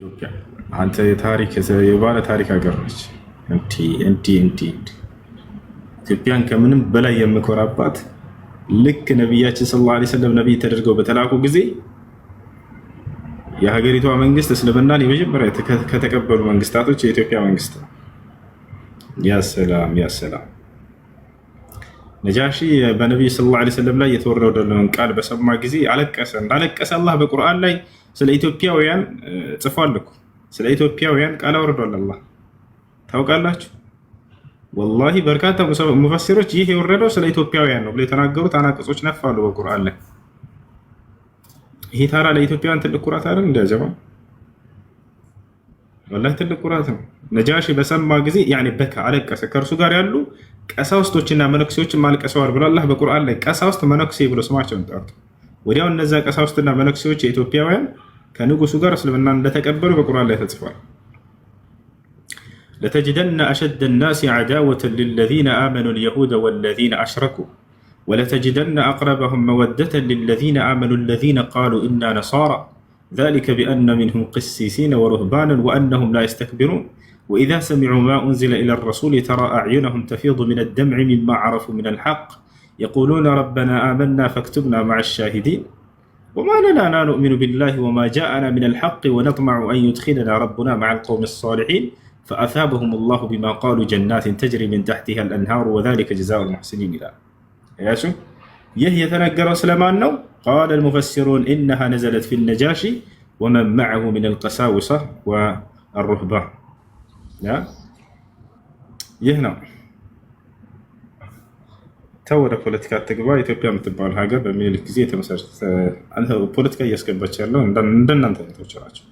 ኢትዮጵያ አንተ የታሪክ የባለ ታሪክ ሀገር ነች። እንዲህ ኢትዮጵያን ከምንም በላይ የምኮራባት ልክ ነቢያችን ሰለላሁ ዐለይሂ ወሰለም ነቢይ ተደርገው በተላኩ ጊዜ የሀገሪቷ መንግስት እስልምናን የመጀመሪያ ከተቀበሉ መንግስታቶች የኢትዮጵያ መንግስት ነው። ያሰላም ነጃሺ በነቢይ ሰለላሁ ዐለይሂ ወሰለም ላይ የተወረደውን ቃል በሰማ ጊዜ አለቀሰ። እንዳለቀሰ አላህ በቁርአን ላይ ስለ ኢትዮጵያውያን ጽፏል እኮ። ስለ ኢትዮጵያውያን ቃል አወርዷል አላህ። ታውቃላችሁ? ወላሂ በርካታ ሙፈሲሮች ይህ የወረደው ስለ ኢትዮጵያውያን ነው ብሎ የተናገሩት አናቅጾች ነፋሉ በቁርአን ላይ። ይሄ ታራ ለኢትዮጵያውያን ትልቅ ኩራት አይደል? እንደ ጀማ ወላሂ ትልቅ ኩራት ነው። ነጃሺ በሰማ ጊዜ ያኔ በካ አለቀሰ። ከእርሱ ጋር ያሉ ቀሳውስቶችና መነኩሴዎችን ማልቀሰዋል ብሎ አላህ በቁርአን ላይ ቀሳውስት መነኩሴ ብሎ ስማቸውን ጠርቶ ወዲያው እነዛ ቀሳውስትና መነኩሴዎች የኢትዮጵያውያን ከንጉሱ ጋር እስልምና እንደተቀበሉ በቁርአን ላይ ተጽፏል። ለተጅደነ አሸደ الناس عداوة للذين آمنوا اليهود والذين أشركوا ولتجدن أقربهم مودة للذين آمنوا الذين قالوا إنا نصارى ذلك بأن منهم قسيسين ورهبانا وأنهم لا يستكبرون وإذا سمعوا ما أنزل إلى الرسول ترى أعينهم تفيض من الدمع مما عرفوا من الحق يقولون ربنا آمنا فاكتبنا مع الشاهدين وما لنا لا نؤمن بالله وما جاءنا من الحق ونطمع أن يدخلنا ربنا مع القوم الصالحين فأثابهم الله بما قالوا جنات تجري من تحتها الأنهار وذلك جزاء المحسنين إلى ياسو يهي يتنقر سلمان نو قال المفسرون إنها نزلت في النجاشي ومن معه من القساوسة والرهبان يهنا ተወደ ፖለቲካ ተግባ ኢትዮጵያ የምትባል ሀገር በሚኒልክ ጊዜ የተመሰረተ አንተ ፖለቲካ እያስገባች ያለው እንደናንተ አይነቶች ናቸው።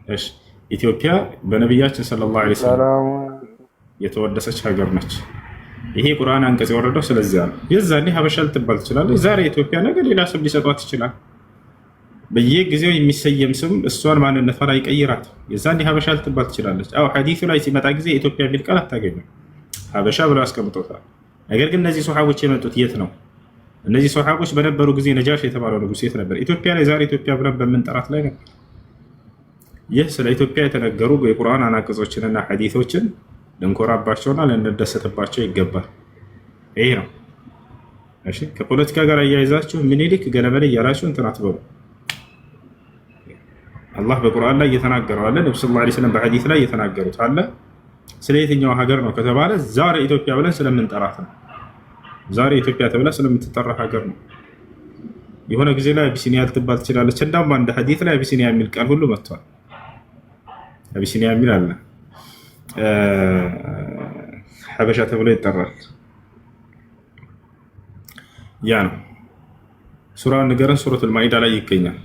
እሺ ኢትዮጵያ በነቢያችን ሰለላሁ ዐለይሂ ወሰለም የተወደሰች ሀገር ነች። ይሄ ቁርአን አንቀጽ የወረደው ስለዚያ ነው። የዛኔ ሀበሻ ልትባል ትችላለች። ዛሬ ኢትዮጵያ ነገር ሌላ ስም ሊሰጧት ይችላል። በየጊዜው የሚሰየም ስም እሷን ማንነቷን አይቀይራት። የዛኔ ሀበሻ ልትባል ትችላለች። አዎ ሐዲሱ ላይ ሲመጣ ጊዜ ኢትዮጵያ የሚል ቃል አታገኙም። ሀበሻ ብለው አስቀምጦታል። ነገር ግን እነዚህ ሶሐቦች የመጡት የት ነው? እነዚህ ሶሐቦች በነበሩ ጊዜ ነጃሽ የተባለው ንጉስ የት ነበር? ኢትዮጵያ ላይ ዛሬ ኢትዮጵያ ብለን በምንጠራት ላይ ነበር። ይህ ስለ ኢትዮጵያ የተነገሩ የቁርአን አናቅጾችንና ሐዲሶችን ልንኮራባቸውና ልንደሰትባቸው ይገባል። ይሄ ነው። እሺ ከፖለቲካ ጋር አያይዛችሁ ምኒልክ ገለመለ እያላችሁ እንትን አትበሉ። አላህ በቁርአን ላይ እየተናገረው አለ። ነብዩ ሰለላሁ ዐለይሂ ወሰለም በሐዲስ ላይ እየተናገሩት አለ። ስለ የትኛው ሀገር ነው ከተባለ ዛሬ ኢትዮጵያ ብለን ስለምንጠራት ነው። ዛሬ ኢትዮጵያ ተብላ ስለምትጠራ ሀገር ነው። የሆነ ጊዜ ላይ አቢሲኒያ ልትባል ትችላለች። እንዳውም አንድ ሐዲስ ላይ አቢሲኒያ የሚል ቃል ሁሉ መጥቷል። አቢሲኒያ የሚል አለ። ሐበሻ ተብሎ ይጠራል። ያ ነው ሱራውን ንገረን። ሱረቱል ማኢዳ ላይ ይገኛል።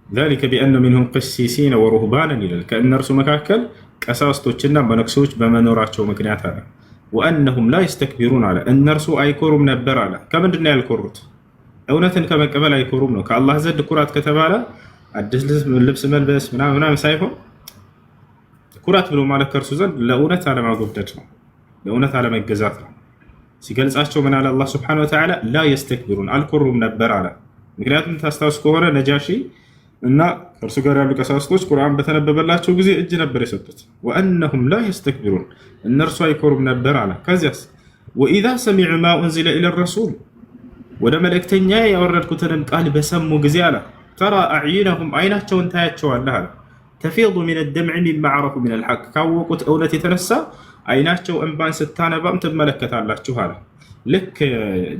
ذلك بأن منهم قسيسين ورهبانا ይላል። ከእነርሱ መካከል ቀሳውስቶችና መነኩሴዎች በመኖራቸው ምክንያት አለ። ወአነሁም ላ የስተክቢሩን አለ። እነርሱ አይኮሩም ነበር አለ። ከምንድን ነው ያልኮሩት? እውነትን ከመቀበል አይኮሩም ነው። ከአላህ ዘንድ ኩራት ከተባለ አዲስ ልብስ መልበስ ምናምን ሳይሆን ኩራት ብሎ ማለት ከእርሱ ዘንድ ለእውነት አለማጎብደድ ነው፣ ለእውነት አለመገዛት ነው። ሲገልጻቸው ምን አለ አላህ ሱብሓነሁ ወተዓላ? ላ የስተክቢሩን አልኮሩም ነበር አለ። ምክንያቱም ታስታውስ ከሆነ ነጃሺ እና ከእርሱ ጋር ያሉ ቀሳውስቶች ቁርአን በተነበበላቸው ጊዜ እጅ ነበር የሰጡት። ወአነሁም ላ የስተክቢሩን እነርሱ አይኮሩም ነበር አለ። ከዚያስ ወኢዛ ሰሚዑ ማ ኡንዚለ ኢለ ረሱል ወደ መልእክተኛ ያወረድኩትንም ቃል በሰሙ ጊዜ አለ ተራ አዕዩነሁም አይናቸውን ታያቸዋለህ አለ ተፊዱ ሚነ ደምዕ ሚማ ዐረፉ ሚነል ሐቅ ካወቁት እውነት የተነሳ አይናቸው እንባን ስታነባም ትመለከታላችሁ አለ። ልክ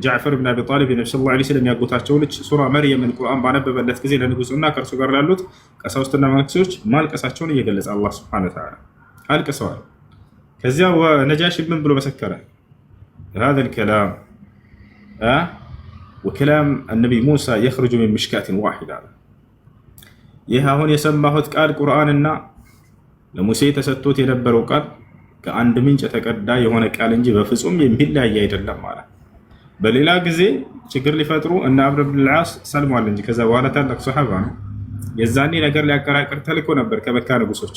ጃዕፈር ብን አቢ ጣሊብ የነብዩ ሰለላሁ ዐለይሂ ወሰለም ያጎታቸው ልጅ ሱራ መርየምን ቁርአን ባነበበለት ጊዜ ለንጉሱና ከእርሱ ጋር ላሉት ቀሳውስትና መነኩሴዎች ማልቀሳቸውን እየገለጸ አላህ ሱብሓነሁ ወተዓላ አልቅሰዋል። ከዚያ ነጃሺ ምን ብሎ መሰከረ? هذا الكلام وكلام النبي موسى يخرج من مشكاة واحدة ይህ አሁን የሰማሁት ቃል ቁርአንና ለሙሴ ተሰጥቶት የነበረው ቃል ከአንድ ምንጭ የተቀዳ የሆነ ቃል እንጂ በፍጹም የሚለያይ አይደለም ማለት። በሌላ ጊዜ ችግር ሊፈጥሩ እና አምር ብን ልዓስ ሰልሟል እንጂ ከዛ በኋላ ታላቅ ሶሐባ ነው። የዛኔ ነገር ሊያቀራቅር ተልኮ ነበር ከመካ ንጉሶች።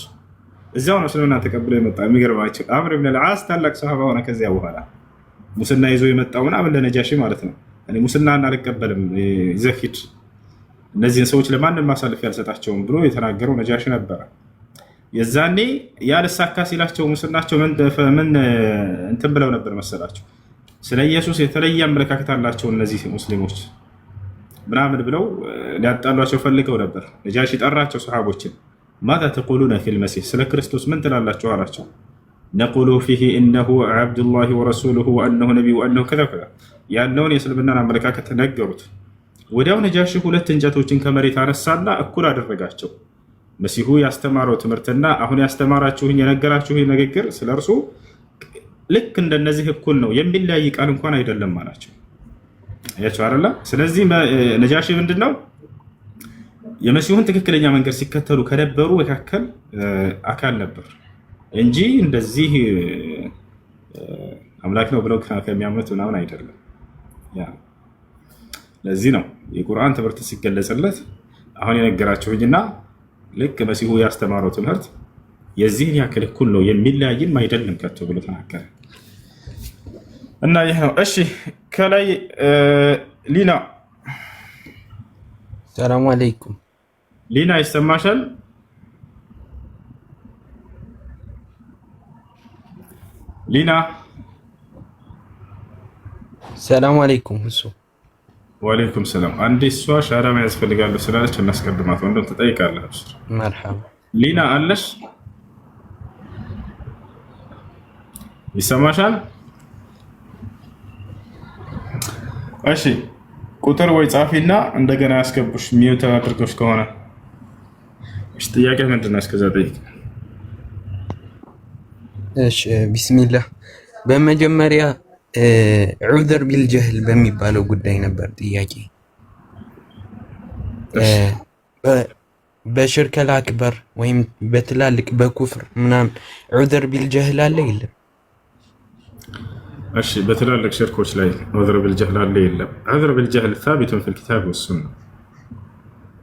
እዚያው ነው እስልምና ተቀብሎ የመጣ። የሚገርማቸው አምር ብን ልዓስ ታላቅ ሶሐባ ሆነ። ከዚያ በኋላ ሙስና ይዞ የመጣው ምናምን ለነጃሺ ማለት ነው። እኔ ሙስናን አልቀበልም ዘፊድ እነዚህን ሰዎች ለማንም ማሳለፍ ያልሰጣቸውም ብሎ የተናገረው ነጃሺ ነበረ። የዛኔ ያልሳካ ሲላቸው ሙስናቸው ምን እንትን ብለው ነበር መሰላቸው? ስለ ኢየሱስ የተለየ አመለካከት አላቸው እነዚህ ሙስሊሞች ምናምን ብለው ሊያጣሏቸው ፈልገው ነበር። ነጃሺ ጠራቸው ሰሃቦችን። ማዛ ተቁሉነ ፊል መሲህ፣ ስለ ክርስቶስ ምን ትላላችሁ አላቸው። ነቁሉ ፊሂ እነሁ ዓብዱላሂ ወረሱሉሁ ወአነሁ ነቢዩ ወአነሁ ከዛ ከዛ ያለውን የእስልምናን አመለካከት ነገሩት። ወዲያው ነጃሺ 2 እንጨቶችን ከመሬት አነሳና እኩል አደረጋቸው። መሲሁ ያስተማረው ትምህርትና አሁን ያስተማራችሁኝ የነገራችሁኝ ንግግር ስለ እርሱ ልክ እንደነዚህ እኩል ነው፣ የሚለያይ ቃል እንኳን አይደለም አላቸው። አያችሁ አይደለ? ስለዚህ ነጃሺ ምንድነው የመሲሁን ትክክለኛ መንገድ ሲከተሉ ከነበሩ መካከል አካል ነበር እንጂ እንደዚህ አምላክ ነው ብለው ከሚያምኑት ምናምን አይደለም። ለዚህ ነው የቁርአን ትምህርት ሲገለጽለት አሁን የነገራችሁኝና ልክ መሲሁ ያስተማረው ትምህርት የዚህን ያክል እኩል ነው የሚለያይም አይደለም ከቶ ብሎ ተናገረ እና ይህ ነው። እሺ ከላይ ሊና ሰላም አለይኩም ሊና ይሰማሻል? ሊና ሰላም አለይኩም። እሱ ወአለይኩም ሰላም። አንዴ እሷ ሻራ መያዝ ፈልጋለሁ ስላለች እናስቀድማት። ወንድም ትጠይቃለህ። መርሐባ ሊና አለሽ? ይሰማሻል? እሺ ቁጥር ወይ ጻፊና እንደገና ያስገቡሽ ሚዩት አድርገሽ ከሆነ እሺ። ጥያቄ ምንድን ነው? እስከዛ ጠይቅ። እሺ ቢስሚላህ። በመጀመሪያ ዑዘር ቢልጀህል በሚባለው ጉዳይ ነበር ጥያቄ። በሽርከል አክበር ወይም በትላልቅ በኩፍር ምናምን ዑዘር ቢልጀህል አለ የለም? እሺ በትላልቅ ሽርኮች ላይ ዑዝር ቢልጀህል አለ የለም? ዑዝር ቢልጀህል ሳቢቱን ፊል ኪታብ ወሱና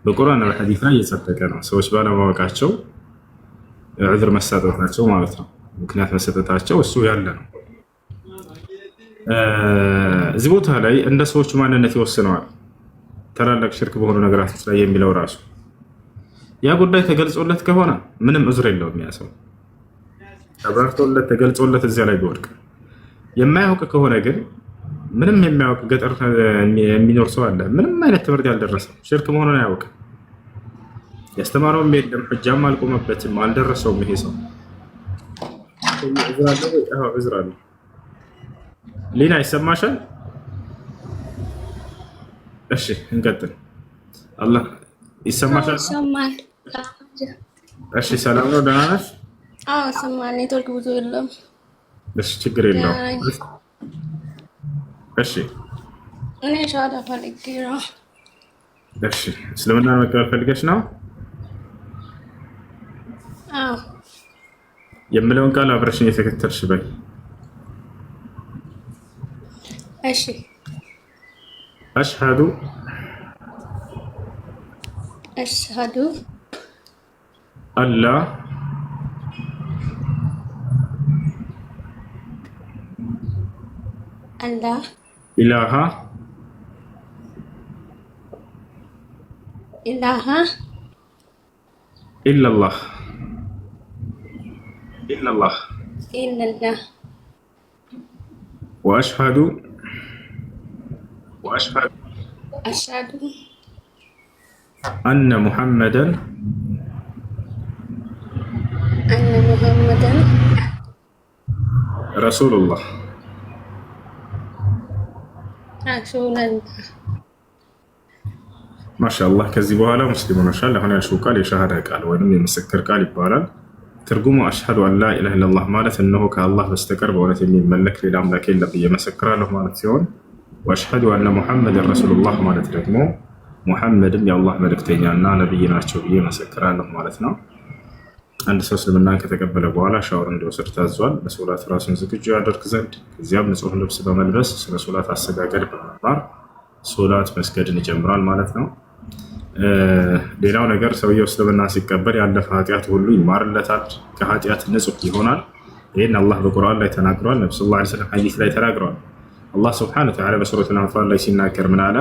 በቁርአን በሐዲስ ላይ የጸደቀ ነው። ሰዎች ባለማወቃቸው ዑዝር መሰጠታቸው ማለት ነው። ምክንያት መሰጠታቸው እሱ ያለ ነው። እዚህ ቦታ ላይ እንደ ሰዎቹ ማንነት ይወስነዋል። ታላላቅ ሽርክ በሆኑ ነገራቶች ላይ የሚለው ራሱ ያ ጉዳይ ተገልጾለት ከሆነ ምንም ዑዝር የለውም። ያ ሰው ተብራርቶለት ተገልጾለት እዚያ ላይ ቢወድቅ፣ የማያውቅ ከሆነ ግን ምንም የሚያውቅ ገጠር የሚኖር ሰው አለ፣ ምንም አይነት ትምህርት ያልደረሰው ሽርክ መሆኑን አያውቅም። ያስተማረውም የለም፣ ሕጃም አልቆመበትም፣ አልደረሰውም። ይሄ ሰው ዑዝር አለው። ሊና ይሰማሻል? እሺ እንቀጥል። አላህ ይሰማሻል? እሺ ሰላም ነው? ደህና ነሽ? አዎ ሰማል። ኔትወርክ ብዙ የለም። እሺ ችግር የለውም። እሺ እኔ ሻዳ ፈልጌ ነው። እሺ እስልምና መቀበል ፈልገሽ ነው? አዎ የምለውን ቃል አብረሽኝ የተከተልሽ በይ። እሺ አሽሃዱ አላ ኢላሃ ኢላላህ ወአሽሃዱ አነ ሙሐመደን ረሱሉላህ። ማሻአላህ። ከዚህ በኋላ ሙስሊም ሆነሻል። አሁን ያልሽው ቃል የሻሃዳ ቃል ወይም የምስክር ቃል ይባላል። ትርጉሙ አሽሃዱ አን ላ ኢላሃ ኢለላህ ማለት እነሆ ከአላህ በስተቀር በእውነት የሚመለክ ሌላ አምላክ የለም ብዬ መሰክራለሁ ማለት ሲሆን፣ ወአሽሃዱ አነ ሙሐመድን ረሱሉላህ ማለት ደግሞ ሙሐመድም የአላህ መልእክተኛና ነብይ ናቸው ብዬ መሰክራለሁ ማለት ነው። አንድ ሰው እስልምናን ከተቀበለ በኋላ ሻወር እንዲወስድ ታዟል። በሶላት ራሱን ዝግጁ ያደርግ ዘንድ፣ ከዚያም ንጹህ ልብስ በመልበስ ስለ ሶላት አሰጋገድ በመማር ሶላት መስገድን ይጀምራል ማለት ነው። ሌላው ነገር ሰውየው እስልምና ሲቀበል ያለፈ ኃጢአት ሁሉ ይማርለታል፣ ከኃጢአት ንጹህ ይሆናል። ይህን አላህ በቁርአን ላይ ተናግሯል። ነብዩ ሰለላሁ ዐለይሂ ወሰለም ሐዲስ ላይ ተናግሯል። አላህ ሱብሓነሁ ወተዓላ በሱረቱል አንፋል ላይ ሲናገር ምን አለ?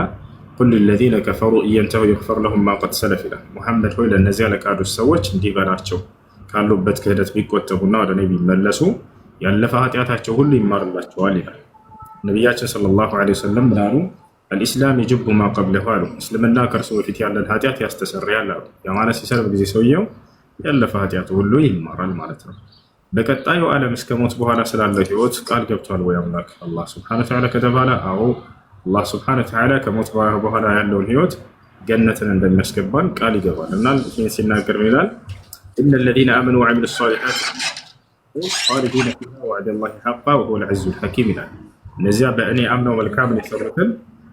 ቁል ሊለዚነ ከፈሩ ኢየንተሁ ይግፈር ለሁም ማ ቀድ ሰለፍ ይላል። ሙሐመድ ሆይ ለእነዚያ ለካዱት ሰዎች እንዲህ በላቸው ካሉበት ክህደት ቢቆጠቡና ወደ እኔ ቢመለሱ ያለፈ ኃጢአታቸው ሁሉ ይማርላቸዋል ይላል። ነቢያችን ሰለላሁ ዐለይሂ ወሰለም ምናሉ? አልኢስላም የጅቡ ማ ቀብለሁ አሉ። እስልምና ከእርሱ በፊት ያለን ኃጢአት ያስተሰርያል አሉ። የማለት ሲሰርብ ጊዜ ሰውየው ያለፈ ኃጢአቱ ሁሉ ይማራል ማለት ነው። በቀጣዩ ዓለም እስከ ሞት በኋላ ስላለው ህይወት ቃል ገብቷል ወይ አምላክ አላህ ሱብሓነሁ ወተዓላ ከተባለ አዎ፣ አላህ ሱብሓነሁ ወተዓላ ከሞት በኋላ ያለውን ህይወት ገነትን እንደሚያስገባን ቃል ይገባል እና ይህን ሲናገር ምን ይላል? ኢነ ለዚነ አመኑ ወዐሚሉ ሷሊሓት ኻሊዱነ ፊሃ ወዐደ ላሂ ሐቃ ወሁወል ዐዚዙል ሐኪም ይላል። እነዚያ በእኔ አምነው መልካምን የሰሩትን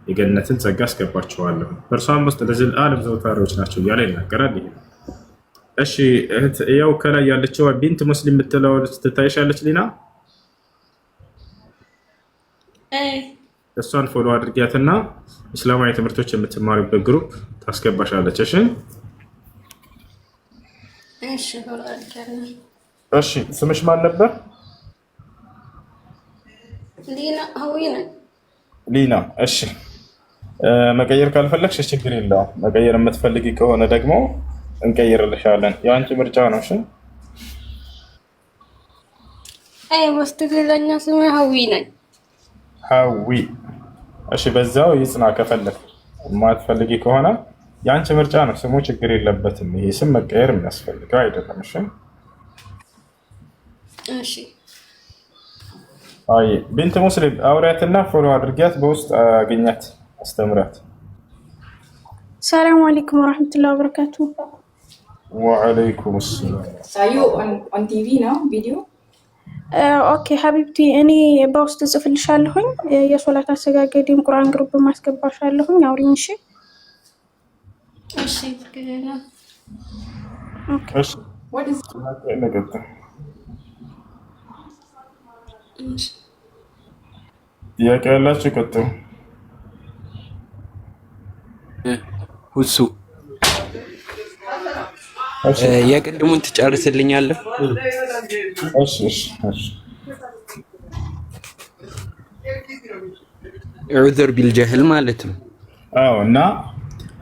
የገነትን ጸጋ አስገባቸዋለሁ፣ በእርሷም ውስጥ ለዘለዓለም ዘውታሪዎች ናቸው እያለ ይናገራል። ይሄ እሺ እህት ያው ከላይ ያለችው ቢንት ሙስሊም የምትለው ትታይሻለች ሊና? እሷን ፎሎ አድርጊያትና እስላማዊ ትምህርቶች የምትማሪበት ግሩፕ ታስገባሻለች። እሺ እሺ ፎሎ አድርጊያለሁ። እሺ ስምሽ ማን ነበር? ሊና ሀዊና። ሊና እሺ። መቀየር ካልፈለግሽ ችግር የለውም። መቀየር የምትፈልጊ ከሆነ ደግሞ እንቀይርልሻለን። የአንቺ ምርጫ ነው። እሺ አይ በትክክለኛ ስሜ ሀዊ ነኝ። ሀዊ እሺ። በዛው ይጽና። ከፈለግ የማትፈልጊ ከሆነ የአንቺ ምርጫ ነው። ስሙ ችግር የለበትም። ይሄ ስም መቀየር የሚያስፈልገው አይደለም። እሺ እሺ። አይ ቢንት ሙስሊም አውሪያትና ፎሎ አድርጊያት፣ በውስጥ አገኛት፣ አስተምራት። ሰላም አለይኩም ወራህመቱላሂ ወበረካቱ። ወአለይኩም ሰላም። ሳዩ ኦን ቲቪ ነው ቪዲዮ። ኦኬ ሀቢብቲ፣ እኔ በውስጥ ጽፍልሻለሁኝ የሶላት አሰጋገድም ቁርአን ግሩፕ ማስገባሻለሁኝ። አውሪኝ። እሺ እሺ ግዴና እሺ። what is ጥያቄ ያላችሁ ቀጥሉ። ሁሱ የቅድሙን ትጨርስልኛለህ? እሺ እሺ እሺ። ዑዝር ቢልጀህል ማለት ነው። አዎ እና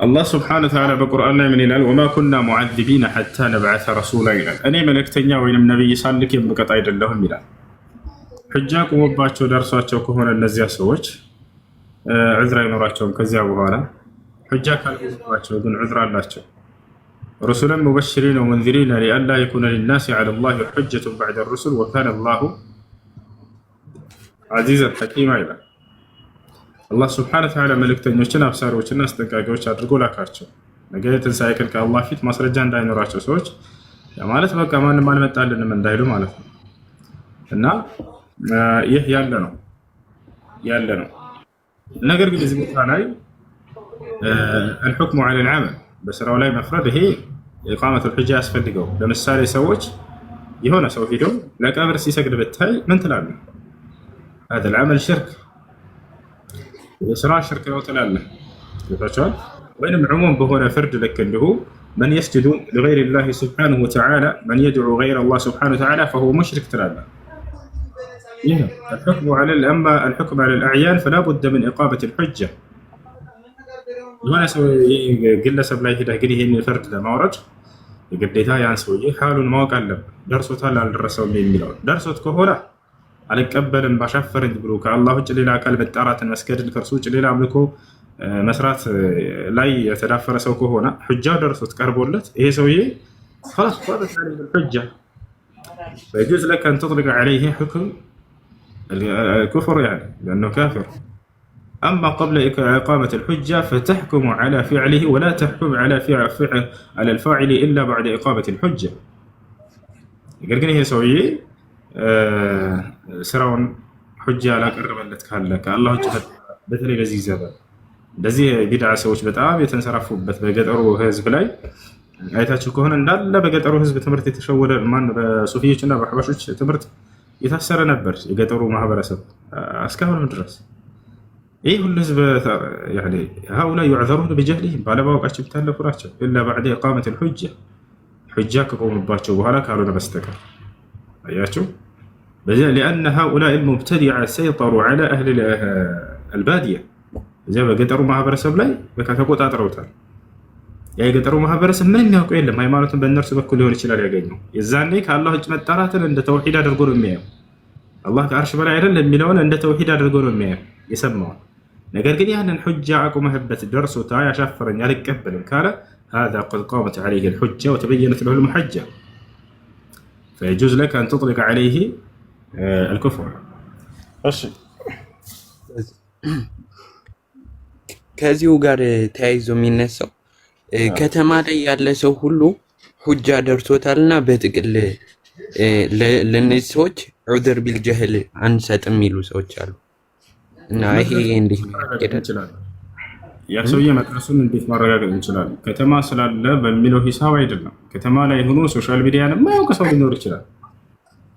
አላህ ስብሐነሁ ወተዓላ በቁርአን ላይ ምን ይላል? ወማ ኩና ሙዐዚቢነ ሐታ ነብዐሰ ረሱላ ይላል። እኔ መልእክተኛ ወይንም ነብይ ሳልክ የምቀጣ አይደለሁም ይላል። ሕጃ ቆሞባቸው ደርሷቸው ከሆነ እነዚያ ሰዎች ዑዝር አይኖራቸውም። ከዚያ በኋላ ሕጃ ካልቆመባቸው ግን ዑዝር አላቸው። ረሱለን ሙበሽሪን ወሙንዚሪን ሊአላ የኩነ ሊናሲ ዐለላሂ ሑጀቱን በዕደ ሩሱል ወካነ አላሁ ዐዚዘን ሐኪማ ይላል። አላህ ስብሐነሁ ወተዓላ መልእክተኞችን አብሳሪዎችና አስጠንቃቂዎች አድርጎ ላካቸው። ነገ የትንሣኤ ቀን ከአላህ ፊት ማስረጃ እንዳይኖራቸው ሰዎች ማለት በቃ ማንም አልመጣልንም እንዳይሉ ማለት ነው። እና ይህ ያለ ነው። ነገር ግን እዚህ ቦታ ላይ አልሑክሙ ዐለል ዐመል በስራው ላይ መፍረድ፣ ይሄ ኢቃመቱል ሑጃ ያስፈልገው። ለምሳሌ ሰዎች የሆነ ሰው ሄዶ ለቀብር ሲሰግድ ብታይ ምን ትላለህ? ሀዛል ዐመል ሽርክ፣ የስራ ሽርክ ነው ትላለህ። ገብቷችኋል? ወይንም ዕሙም በሆነ ፍርድ ልክ እንዲሁ መን የስጁዱ ሊገይሪላሂ ሱብሓነሁ ወተዓላ መን የድዑ ገይረላህ ሱብሓነሁ ወተዓላ ፈሁወ ሙሽሪክ ትላለህ። ይህ አልሑክም ዐለል አዕያን ፈላ ቡደ ሚን ኢቃመቲል ሑጃ። የሆነ ሰው ግለሰብ ላይ ሄደህ እንግዲህ ይህን ፍርድ ለማውረድ የግዴታ ያን ሰውዬ ሐሉን ማወቅ አለብን። ደርሶታል አልደረሰውም የሚለውን ደርሶት ከሆነ አልቀበልም ባሻፈረኝ ብሎ ከአላህ ውጭ ሌላ አካል መጣራትን መስገድን ከእርሱ ውጭ ሌላ አምልኮ መስራት ላይ የተዳፈረ ሰው ከሆነ ሑጃው ደርሶት ቀርቦለት ይሄ ሰውዬ خلاص ثبت عليه الحجة فيجوز لك أن تطلق عليه حكم الكفر يعني لأنه كافر. أما قبل إقامة الحجة فتحكم على فعله ولا تحكم على الفاعل إلا بعد إقامة الحجة. يقول هي سوية سراون حجة لا قرب لك هلك الله جل بتري لذيذ هذا እንደዚህ ቢድዓ ሰዎች በጣም የተንሰራፉበት በገጠሩ ህዝብ ላይ አይታችሁ ከሆነ እንዳለ በገጠሩ ህዝብ ትምህርት የተሸወደ ማን በሱፊዮችና በአህባሾች ትምህርት የታሰረ ነበር የገጠሩ ማህበረሰብ እስካሁን ድረስ። ይህ ሁሉ ህዝብ يعني هؤلاء يعذرون بجهلهم ባለማወቃቸው ብታለፉ ናቸው إلا بعد إقامة الحجة حجة ከቆሙባቸው በኋላ ካልሆነ በስተቀር አያችሁ። لأن هؤلاء المبتدعة سيطروا على أهل البادية እዚያ በገጠሩ ማህበረሰብ ላይ በቃ ተቆጣጥረውታል። ያ የገጠሩ ማህበረሰብ ምንም የሚያውቀው የለም። ሃይማኖትን በእነርሱ በኩል ሊሆን ይችላል ያገኘው። የዛኔ ከአላህ ውጭ መጣራትን እንደ ተውሂድ አድርጎ ነው የሚያየው። አላህ ከአርሽ በላይ አይደል የሚለውን እንደ ተውሂድ አድርጎ ነው የሚያየው የሰማውን። ነገር ግን ያንን ሑጃ አቁመህበት ደርሶታ ያሻፈረኝ አልቀበልም ካለ هذا قد قامت عليه الحجة وتبينت له المحجة فيجوز لك أن تطلق عليه الكفر. ከዚሁ ጋር ተያይዞ የሚነሳው ከተማ ላይ ያለ ሰው ሁሉ ሁጃ ደርሶታልና በጥቅል ለነዚህ ሰዎች ዑድር ቢልጀህል አንሰጥም የሚሉ ሰዎች አሉ እና ይሄ እንዴት ይችላል? ያ ሰውዬ መድረሱን እንዴት ማረጋገጥ እንችላለን? ከተማ ስላለ በሚለው ሂሳብ አይደለም። ከተማ ላይ ሆኖ ሶሻል ሚዲያን የማያውቅ ሰው ሊኖር ይችላል።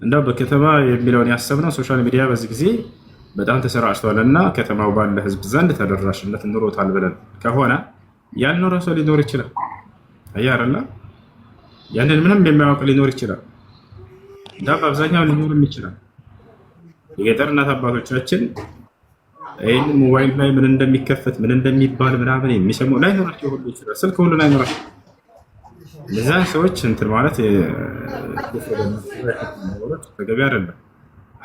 እንደው በከተማ የሚለውን ያሰብነው ሶሻል ሚዲያ በዚህ ጊዜ በጣም ተሰራጭቷል እና ከተማው ባለ ህዝብ ዘንድ ተደራሽነት ኑሮታል ብለን ከሆነ ያልኖረ ሰው ሊኖር ይችላል። አያረላ ያንን ምንም የማያውቅ ሊኖር ይችላል። እንዳ በአብዛኛው ሊኖርም ይችላል። የገጠር እናት አባቶቻችን ይህን ሞባይል ላይ ምን እንደሚከፈት ምን እንደሚባል ምናምን የሚሰሙ ላይኖራቸው ሁሉ ይችላል። ስልክ ሁሉ ላይኖራቸው እነዛ ሰዎች እንትን ማለት ተገቢ አይደለም።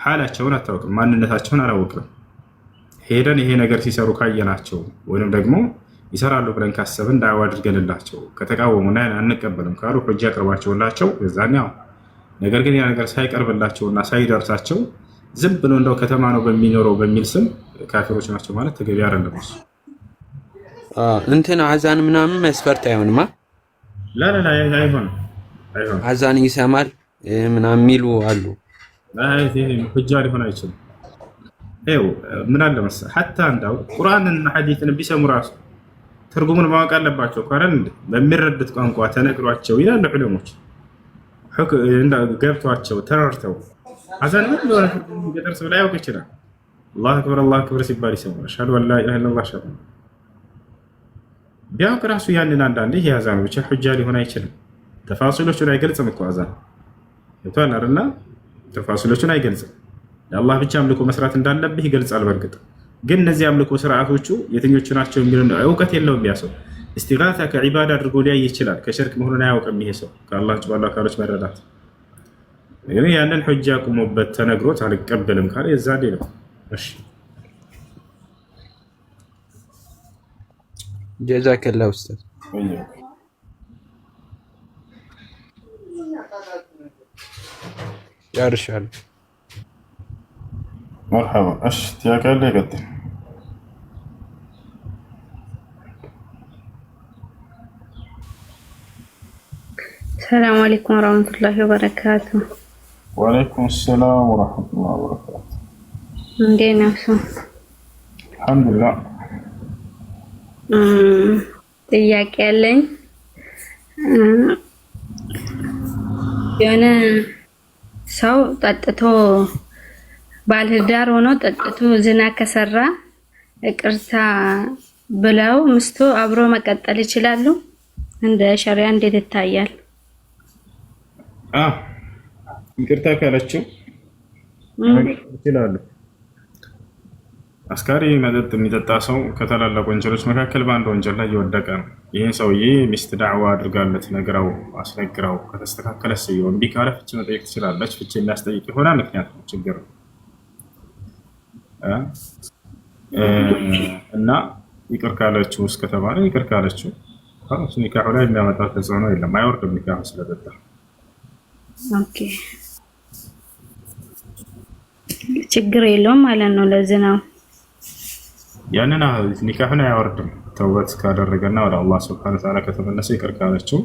ሓላቸውን አታውቅም፣ ማንነታቸውን አላወቅም። ሄደን ይሄ ነገር ሲሰሩ ካየናቸው ወይም ደግሞ ይሰራሉ ብለን ካሰብን ዳዕዋ አድርገንላቸው ከተቃወሙና አንቀበልም ካሉ ሑጃ አቅርባቸውላቸው የዛኔ ያው። ነገር ግን ያ ነገር ሳይቀርብላቸውና ሳይደርሳቸው ዝም ብሎ እንደው ከተማ ነው በሚኖረው በሚል ስም ካፊሮች ናቸው ማለት ተገቢ አይደለም። እሱ እንትን አዛን ምናምን መስፈርት አይሆንማ። ላ አይሆንም። አዛን ይሰማል ምናምን የሚሉ አሉ። ሁጃ ሊሆን አይችልም። ይኸው ምን አለ መሰለህ ሐታ እንዳው ቁርአንና ሐዲስን ቢሰሙ ራሱ ትርጉሙን ማወቅ አለባቸው። ካረን በሚረዱት ቋንቋ ተነግሯቸው ይላሉ ዑለሞች ገብቷቸው ተረድተው አዛን ምን እንደሆነ ገጠር ሰው ላይ ያውቅ ይችላል። አላሁ አክበር ሲባል ይሰማል። አሽሀዱ አን ላ ኢላሀ ኢለላህ ሸሃዳ ቢያውቅ ራሱ ያንን አንዳንዴ ይሄ አዛን ብቻ ሁጃ ሊሆን አይችልም። ተፋሲሎቹን አይገልጽም እኮ አዛን ይቷል አይደልና ተፋሲሎቹን አይገልጽም። ለአላህ ብቻ አምልኮ መስራት እንዳለብህ ይገልጻል። በእርግጥ ግን እነዚህ አምልኮ ስርዓቶቹ የትኞቹ ናቸው የሚለው እውቀት የለውም። ያ ሰው እስቲጋታ ከዒባዳ አድርጎ ሊያይ ይችላል። ከሽርክ መሆኑን አያውቅም። ይሄ ሰው ከአላህ ውጭ ባሉ አካሎች መረዳት ግን ያንን ሑጃ ቁሞበት ተነግሮት አልቀበልም ካለ የዛኔ ነው። እሺ ጀዛከላህ ኡስታዝ። ጨርሻለሁ። መርሐባ። እሺ ጥያቄ አለ? ይቀጥል። ሰላም አለይኩም ወራህመቱላሂ ወበረካቱ። ወአለይኩም ሰላም ወራህመቱላሂ ወበረካቱ። እንዴት ናችሁ? አልሐምዱሊላህ። ጥያቄ አለኝ። የሆነ ሰው ጠጥቶ ባለትዳር ሆኖ ጠጥቶ ዝና ከሰራ ይቅርታ ብለው ሚስቱ አብሮ መቀጠል ይችላሉ? እንደ ሸሪዓ እንዴት ይታያል? ይቅርታ ካለችው ይችላሉ። አስካሪ መጠጥ የሚጠጣ ሰው ከታላላቅ ወንጀሎች መካከል በአንድ ወንጀል ላይ እየወደቀ ነው። ይህን ሰውዬ ሚስት ዳዕዋ አድርጋለት ነግራው አስነግራው ከተስተካከለ ሰየው እምቢ ካለ ፍቺ መጠየቅ ትችላለች። ፍቺ የሚያስጠይቅ ይሆናል። ምክንያቱም ችግር ነው እና ይቅር ካለችው እስከተባለ ይቅር ካለችው ኒካሑ ላይ የሚያመጣው ተጽዕኖ የለም። አይወርድም ኒካሑ ስለጠጣ። ኦኬ ችግር የለውም ማለት ነው። ለዚህ ነው ያንን ኒካሑን አያወርድም። ተውበት ካደረገና ወደ አላህ ሱብሓነሁ ወተዓላ ከተመለሰ ይቅር ካለችው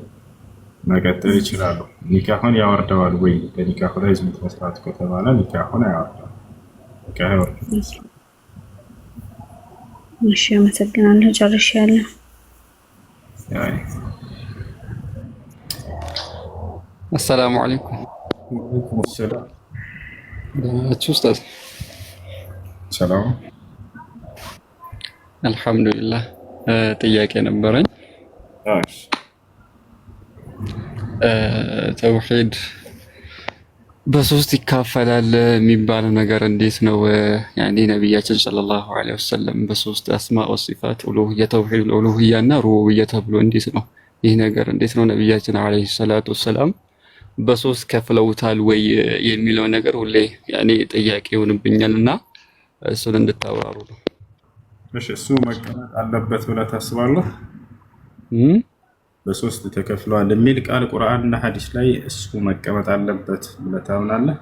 መቀጠል ይችላሉ። ኒካሑን ያወርደዋል ወይ? በኒካሑ ላይ ዝሙት መስራት ከተባለ ኒካሑን አያወርድም። ኒካሑ አያወርድም። እሺ አመሰግናለሁ። ጨርሻለሁ። አሰላሙ አለይኩም። ወአለይኩም ሰላም። ኡስታዝ ሰላም። አልሐምዱሊላህ። ጥያቄ ነበረኝ። ተውሂድ በሶስት ይካፈላል የሚባለው ነገር እንዴት ነው? ያኔ ነቢያችን ሰለላሁ ዐለይሂ ወሰለም በሶስት አስማ ወሲፋት ኡሉሂያ፣ ተውሂድ ኡሉሂያ እና ሩቡቢያ ተብሎ እንዴት ነው ይህ ነገር እንዴት ነው ነቢያችን ዐለይሂ ሰላቱ ወሰላም በሶስት ከፍለውታል ወይ የሚለው ነገር ሁሌ ያኔ ጥያቄ ይሆንብኛልና እሱን እንድታወራሩ ነው። እሺ እሱ መቀመጥ አለበት ብለህ ታስባለህ? በሶስት ተከፍሏል የሚል ቃል ቁርአንና ሐዲስ ላይ እሱ መቀመጥ አለበት ብለህ ታምናለህ?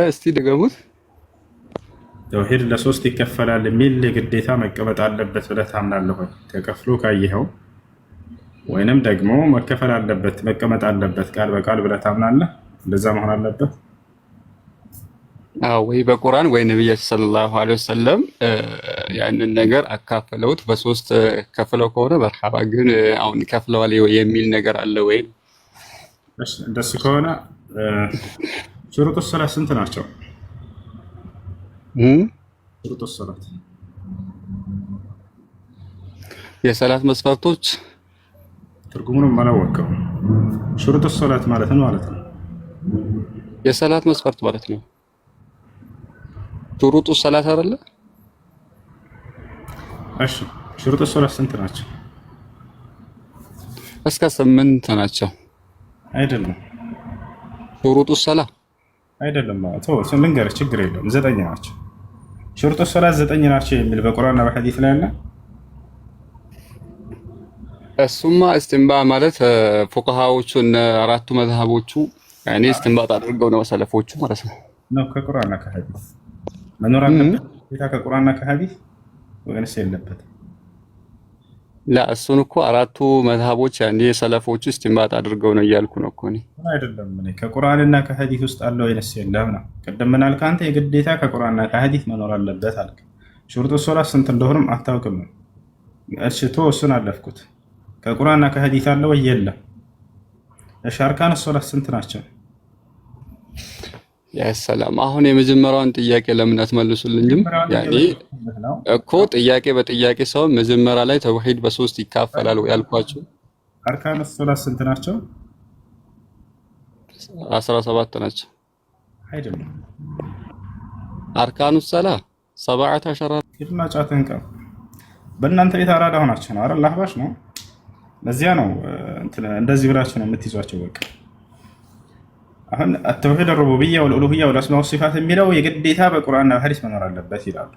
እስቲ ደገሙት። ተውሂድ ለሶስት ይከፈላል የሚል ግዴታ መቀመጥ አለበት ብለህ ታምናለህ ወይ? ተከፍሎ ካየኸው ወይንም ደግሞ መከፈል አለበት መቀመጥ አለበት ቃል በቃል ብለህ ታምናለህ? እንደዛ መሆን አለበት? አዎ፣ ወይ በቁርአን ወይ ነብያችን ሰለላሁ ዐለይሂ ወሰለም ያንን ነገር አካፈለውት በሶስት ከፍለው ከሆነ መርሐባ። ግን አሁን ከፍለዋል የሚል ነገር አለ ወይ? እሺ እንደሱ ከሆነ ሹሩጡ ሰላት ስንት ናቸው? ሹሩጡ ሰላት የሰላት መስፈርቶች ትርጉሙንም አላወቀው። ሹሩጡ ሰላት ማለት ነው የሰላት መስፈርት ማለት ነው። ሹሩጡ ሰላት አይደለ? እሺ ሹሩጡ ሰላት ስንት ናቸው? እስከ 8 ናቸው። አይደለም ሹሩጡ ሰላት አይደለም ማለት ነው። ልንገርህ፣ ችግር የለውም 9 ናቸው። ሹሩጡ ሰላት 9 ናቸው የሚል በቁርአንና በሐዲስ ላይ አለ? እሱማ እስቲንባ ማለት ፉቃሃዎቹ እና አራቱ መዝሐቦቹ ያኔ እስቲንባጥ አድርገው ነው ሰለፎቹ ማለት ነው። ከቁርአንና ከሐዲስ መኖር አለበት ጌታ ከቁርአንና ከሐዲስ ወይስ የለበትም? ላ እሱን እኮ አራቱ መዝሐቦች ያኔ ሰለፎቹ እስቲንባጥ አድርገው ነው እያልኩ ነው እኮ እኔ። አይደለም እኔ ከቁርአንና ከሐዲስ ውስጥ አለው ወይስ የለም ነው። ቅድም ምን አልክ አንተ? የግዴታ ከቁርአንና ከሐዲስ መኖር አለበት አልክ። ሹሩጡ ሶላት ስንት እንደሆነም አታውቅም። እሺ ቶ እሱን አለፍኩት። ከቁርአንና ከሐዲስ አለ ወይ የለም? እሺ አርካን ሶላት ስንት ናቸው? ያ ሰላም፣ አሁን የመጀመሪያውን ጥያቄ ለምን አትመልሱልኝም? ያኔ እኮ ጥያቄ በጥያቄ ሰው መጀመሪያ ላይ ተውሂድ በሶስት ይካፈላል ወይ አልኳችሁ። አርካን ሶላት ስንት ናቸው? 17 ናቸው። አይደለም አርካኑ ሰላት 17 ይድና ጫተን ቀን በእናንተ ቤት አራዳ ሆናችሁ ነው አይደል? አህባሽ ነው። ለዚያ ነው እንደዚህ ብላችሁ ነው የምትይዟቸው። በቃ አሁን التوحيد الربوبيه والالوهيه والاسماء والصفات የሚለው የግዴታ በቁርአንና በሐዲስ መኖር አለበት ይላሉ።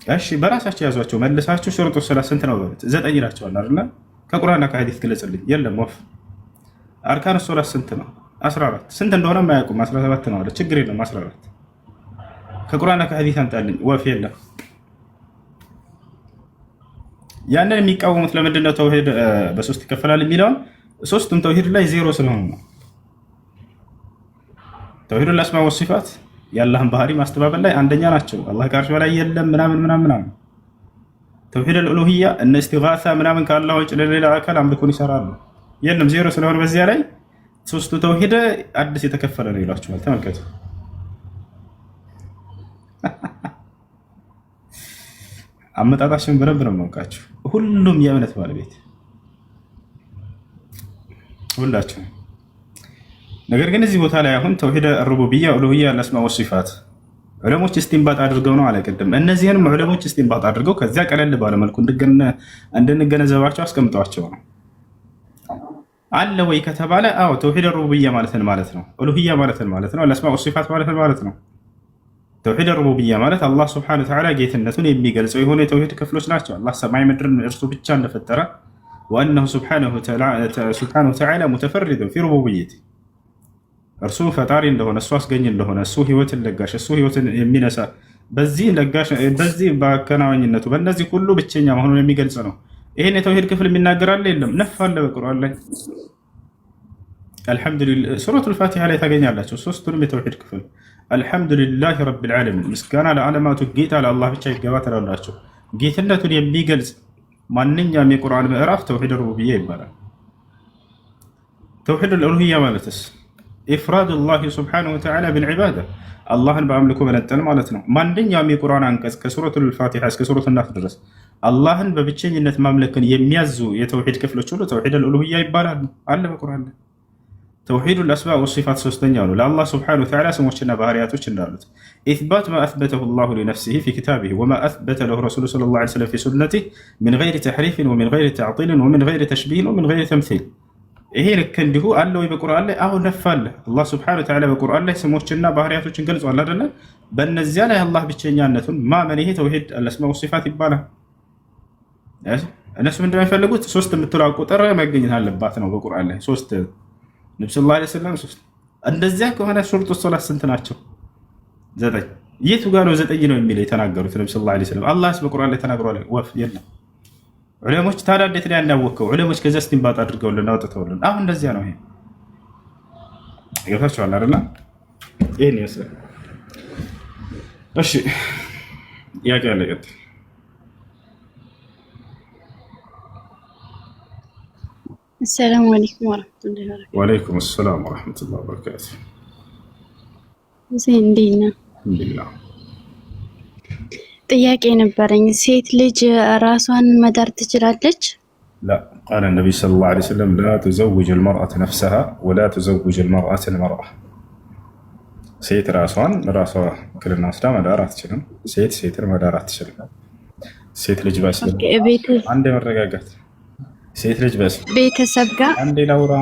እሺ በራሳችሁ ያዟቸው መልሳችሁ ሹሩጡ ሰላት ስንት ነው በሉት። 9 ይላቸዋል አይደል? ከቁርአንና ከሐዲስ ግለጽልኝ። የለም ወፍ አርካን ሶላት ስንት ነው? 14 ስንት እንደሆነ የማያውቁም 17 ነው አለ። ችግር የለም 14 ከቁርአንና ከሐዲስ አንጣልኝ። ወፍ የለም። ያንን የሚቃወሙት ለምንድን ነው ተውሂድ በሶስት ይከፈላል የሚለውን? ሶስቱም ተውሂድ ላይ ዜሮ ስለሆኑ ነው። ተውሂድ አልአስማ ወሲፋት የአላህን ባህሪ ማስተባበል ላይ አንደኛ ናቸው። አላህ ከአርሽ በላይ የለም ምናምን ምናምን ምናምን። ተውሂድ አልኡሉሂያ እነ እስቲጋሳ ምናምን ከአላህ ውጭ ለሌላ አካል አምልኮን ይሰራሉ። የለም ዜሮ ስለሆነ በዚያ ላይ ሶስቱ ተውሂድ አዲስ የተከፈለ ነው ይሏቸዋል። ተመልከቱ። አመጣጣችን በደንብ ነው የማውቃችሁ። ሁሉም የእምነት ባለቤት ሁላችሁ። ነገር ግን እዚህ ቦታ ላይ አሁን ተውሂድ ሩቡቢያ፣ ኡሉሂያ፣ አልአስማ ወሲፋት ዑለሞች እስቲንባጥ አድርገው ነው አለቀድም። እነዚህንም ዑለሞች እስቲንባጥ አድርገው ከዚያ ቀለል ባለ መልኩ እንድንገነዘባቸው አስቀምጧቸው ነው። አለ ወይ ከተባለ አዎ ተውሂድ ሩቡቢያ ማለትን ማለት ነው። ኡሉሂያ ማለትን ማለት ነው። አልአስማ ወሲፋት ማለትን ማለት ነው። ተውሂድ ሩቡቢያ ማለት አላህ ሱብሓነሁ ወተዓላ ጌትነቱን የሚገልጸው የሆኑ የተውሂድ ክፍሎች ናቸው። አላህ ሰማይ ምድርን እርሱ ብቻ እንደፈጠረ ወአነሁ ሱብሓነሁ ወተዓላ ሙተፈሪዱን ፊ ሩቡቢየቲ እርሱ ፈጣሪ እንደሆነ እሱ አስገኝ እንደሆነ እሱ ህይወትን ለጋሽ እሱ ህይወትን የሚነሳ በዚህ ለጋሽ በዚህ በአከናዋኝነቱ በእነዚህ ሁሉ ብቸኛ መሆኑን የሚገልጽ ነው። ይሄን የተውሂድ ክፍል የሚናገራል የለም? ነፍ አለ በቁርአን ላይ አልሐምዱሊላህ ሱረቱል ፋቲሃ ላይ ታገኛላችሁ። ሶስቱንም የተውሂድ ክፍል አልሐምዱሊላህ ረቢል ዓለሚን ምስጋና ለዓለማቱ ጌታ ለአላህ ብቻ ይገባ ትላላችሁ። ጌትነቱን የሚገልጽ ማንኛውም የቁርአን ምዕራፍ ተውሂድ ሩቡቢያ ይባላል። ተውሂድ አልኡሉሂያ ማለትስ ኢፍራዱላህ ሱብሓነሁ ወተዓላ ቢልዒባዳ አላህን በአምልኮ መነጠል ማለት ነው። ማንኛውም የቁርአን አንቀጽ ከሱረቱል ፋቲሃ እስከ ሱረቱን ናስ ድረስ አላህን በብቸኝነት ማምለክን የሚያዙ የተውሂድ ክፍሎች ሁሉ ተውሂድ አልኡሉሂያ ይባላሉ። አለ በቁርአን ላይ ተውሒዱ ልአስማእ ወሲፋት ሶስተኛው ነው። ለአላህ ስብሓነሁ ወተዓላ ስሞችና ባህሪያቶች እንዳሉት ኢትባት ማ አስበተሁ ላሁ ሊነፍሲሂ ፊ ኪታቢሂ ወማ አስበተ ለሁ ረሱሉ ሰለላሁ ዐለይሂ ወሰለም ፊ ሱነቲሂ ሚን ገይሪ ተሕሪፍን ወሚን ገይሪ ተዕጢልን ወሚን ገይሪ ተሽቢህን ወሚን ገይሪ ተምሲል። ይሄ ልክ እንዲሁ አለ ወይ በቁርአን ላይ? አሁን ነፋለ። አላህ ስብሓነሁ ወተዓላ በቁርአን ላይ ስሞችና ባህሪያቶችን ገልጿል አይደለ? በእነዚያ ላይ አላህ ብቸኛነቱን ማመን፣ ይሄ ተውሒድ አልአስማእ ወሲፋት ይባላል። እነሱ ምንድን ነው የሚፈልጉት? ሶስት የምትለው ቁጥር መገኘት አለባት ነው በቁርአን ላይ ሶስት። ነብዩ ሰለላሁ ዐለይሂ ወሰለም ሶስት። እንደዚያ ከሆነ ሹርጡ ሶላት ስንት ናቸው? ዘጠኝ። የቱ ጋር ነው ዘጠኝ ነው የሚለው የተናገሩት ነብዩ ሰለላሁ ዐለይሂ ወሰለም? አላህስ በቁርአን ላይ ተናግሯል? ወፍ የለም። ዑለሞች ታዲያ እንዴት ላይ ያናወቀው? ዑለሞች ከዚያ እስቲንባጥ አድርገውልን አውጥተውልን። አሁን እንደዚያ ነው። ይሄ ገብታችኋል አይደል? ይሄን ይመስላል። እሺ ጥያቄ አለ። ቀጥል። አሰላሙ አለይኩም ወራህመቱላሂ ወበረካቱህ። ወአለይኩም ሰላም ወራህመቱላሂ ወበረካቱህ። ሁሴን እንዴት ነህ? አልሐምዱሊላህ። ጥያቄ ነበረኝ። ሴት ልጅ ራሷን መዳር ትችላለች? لا قال النبي صلى الله عليه وسلم لا تزوج المرأة نفسها ولا تزوج المرأة المرأة. ሴት ራሷን ራሷ ክልና ስዳ መዳር አትችልም። ሴትን መዳር አትችልም። ሴት ልጅ በእስልምና አንድ መረጋጋት። ሴት ልጅ በእስልምና ቤተሰብ ጋር አንድ ላውራ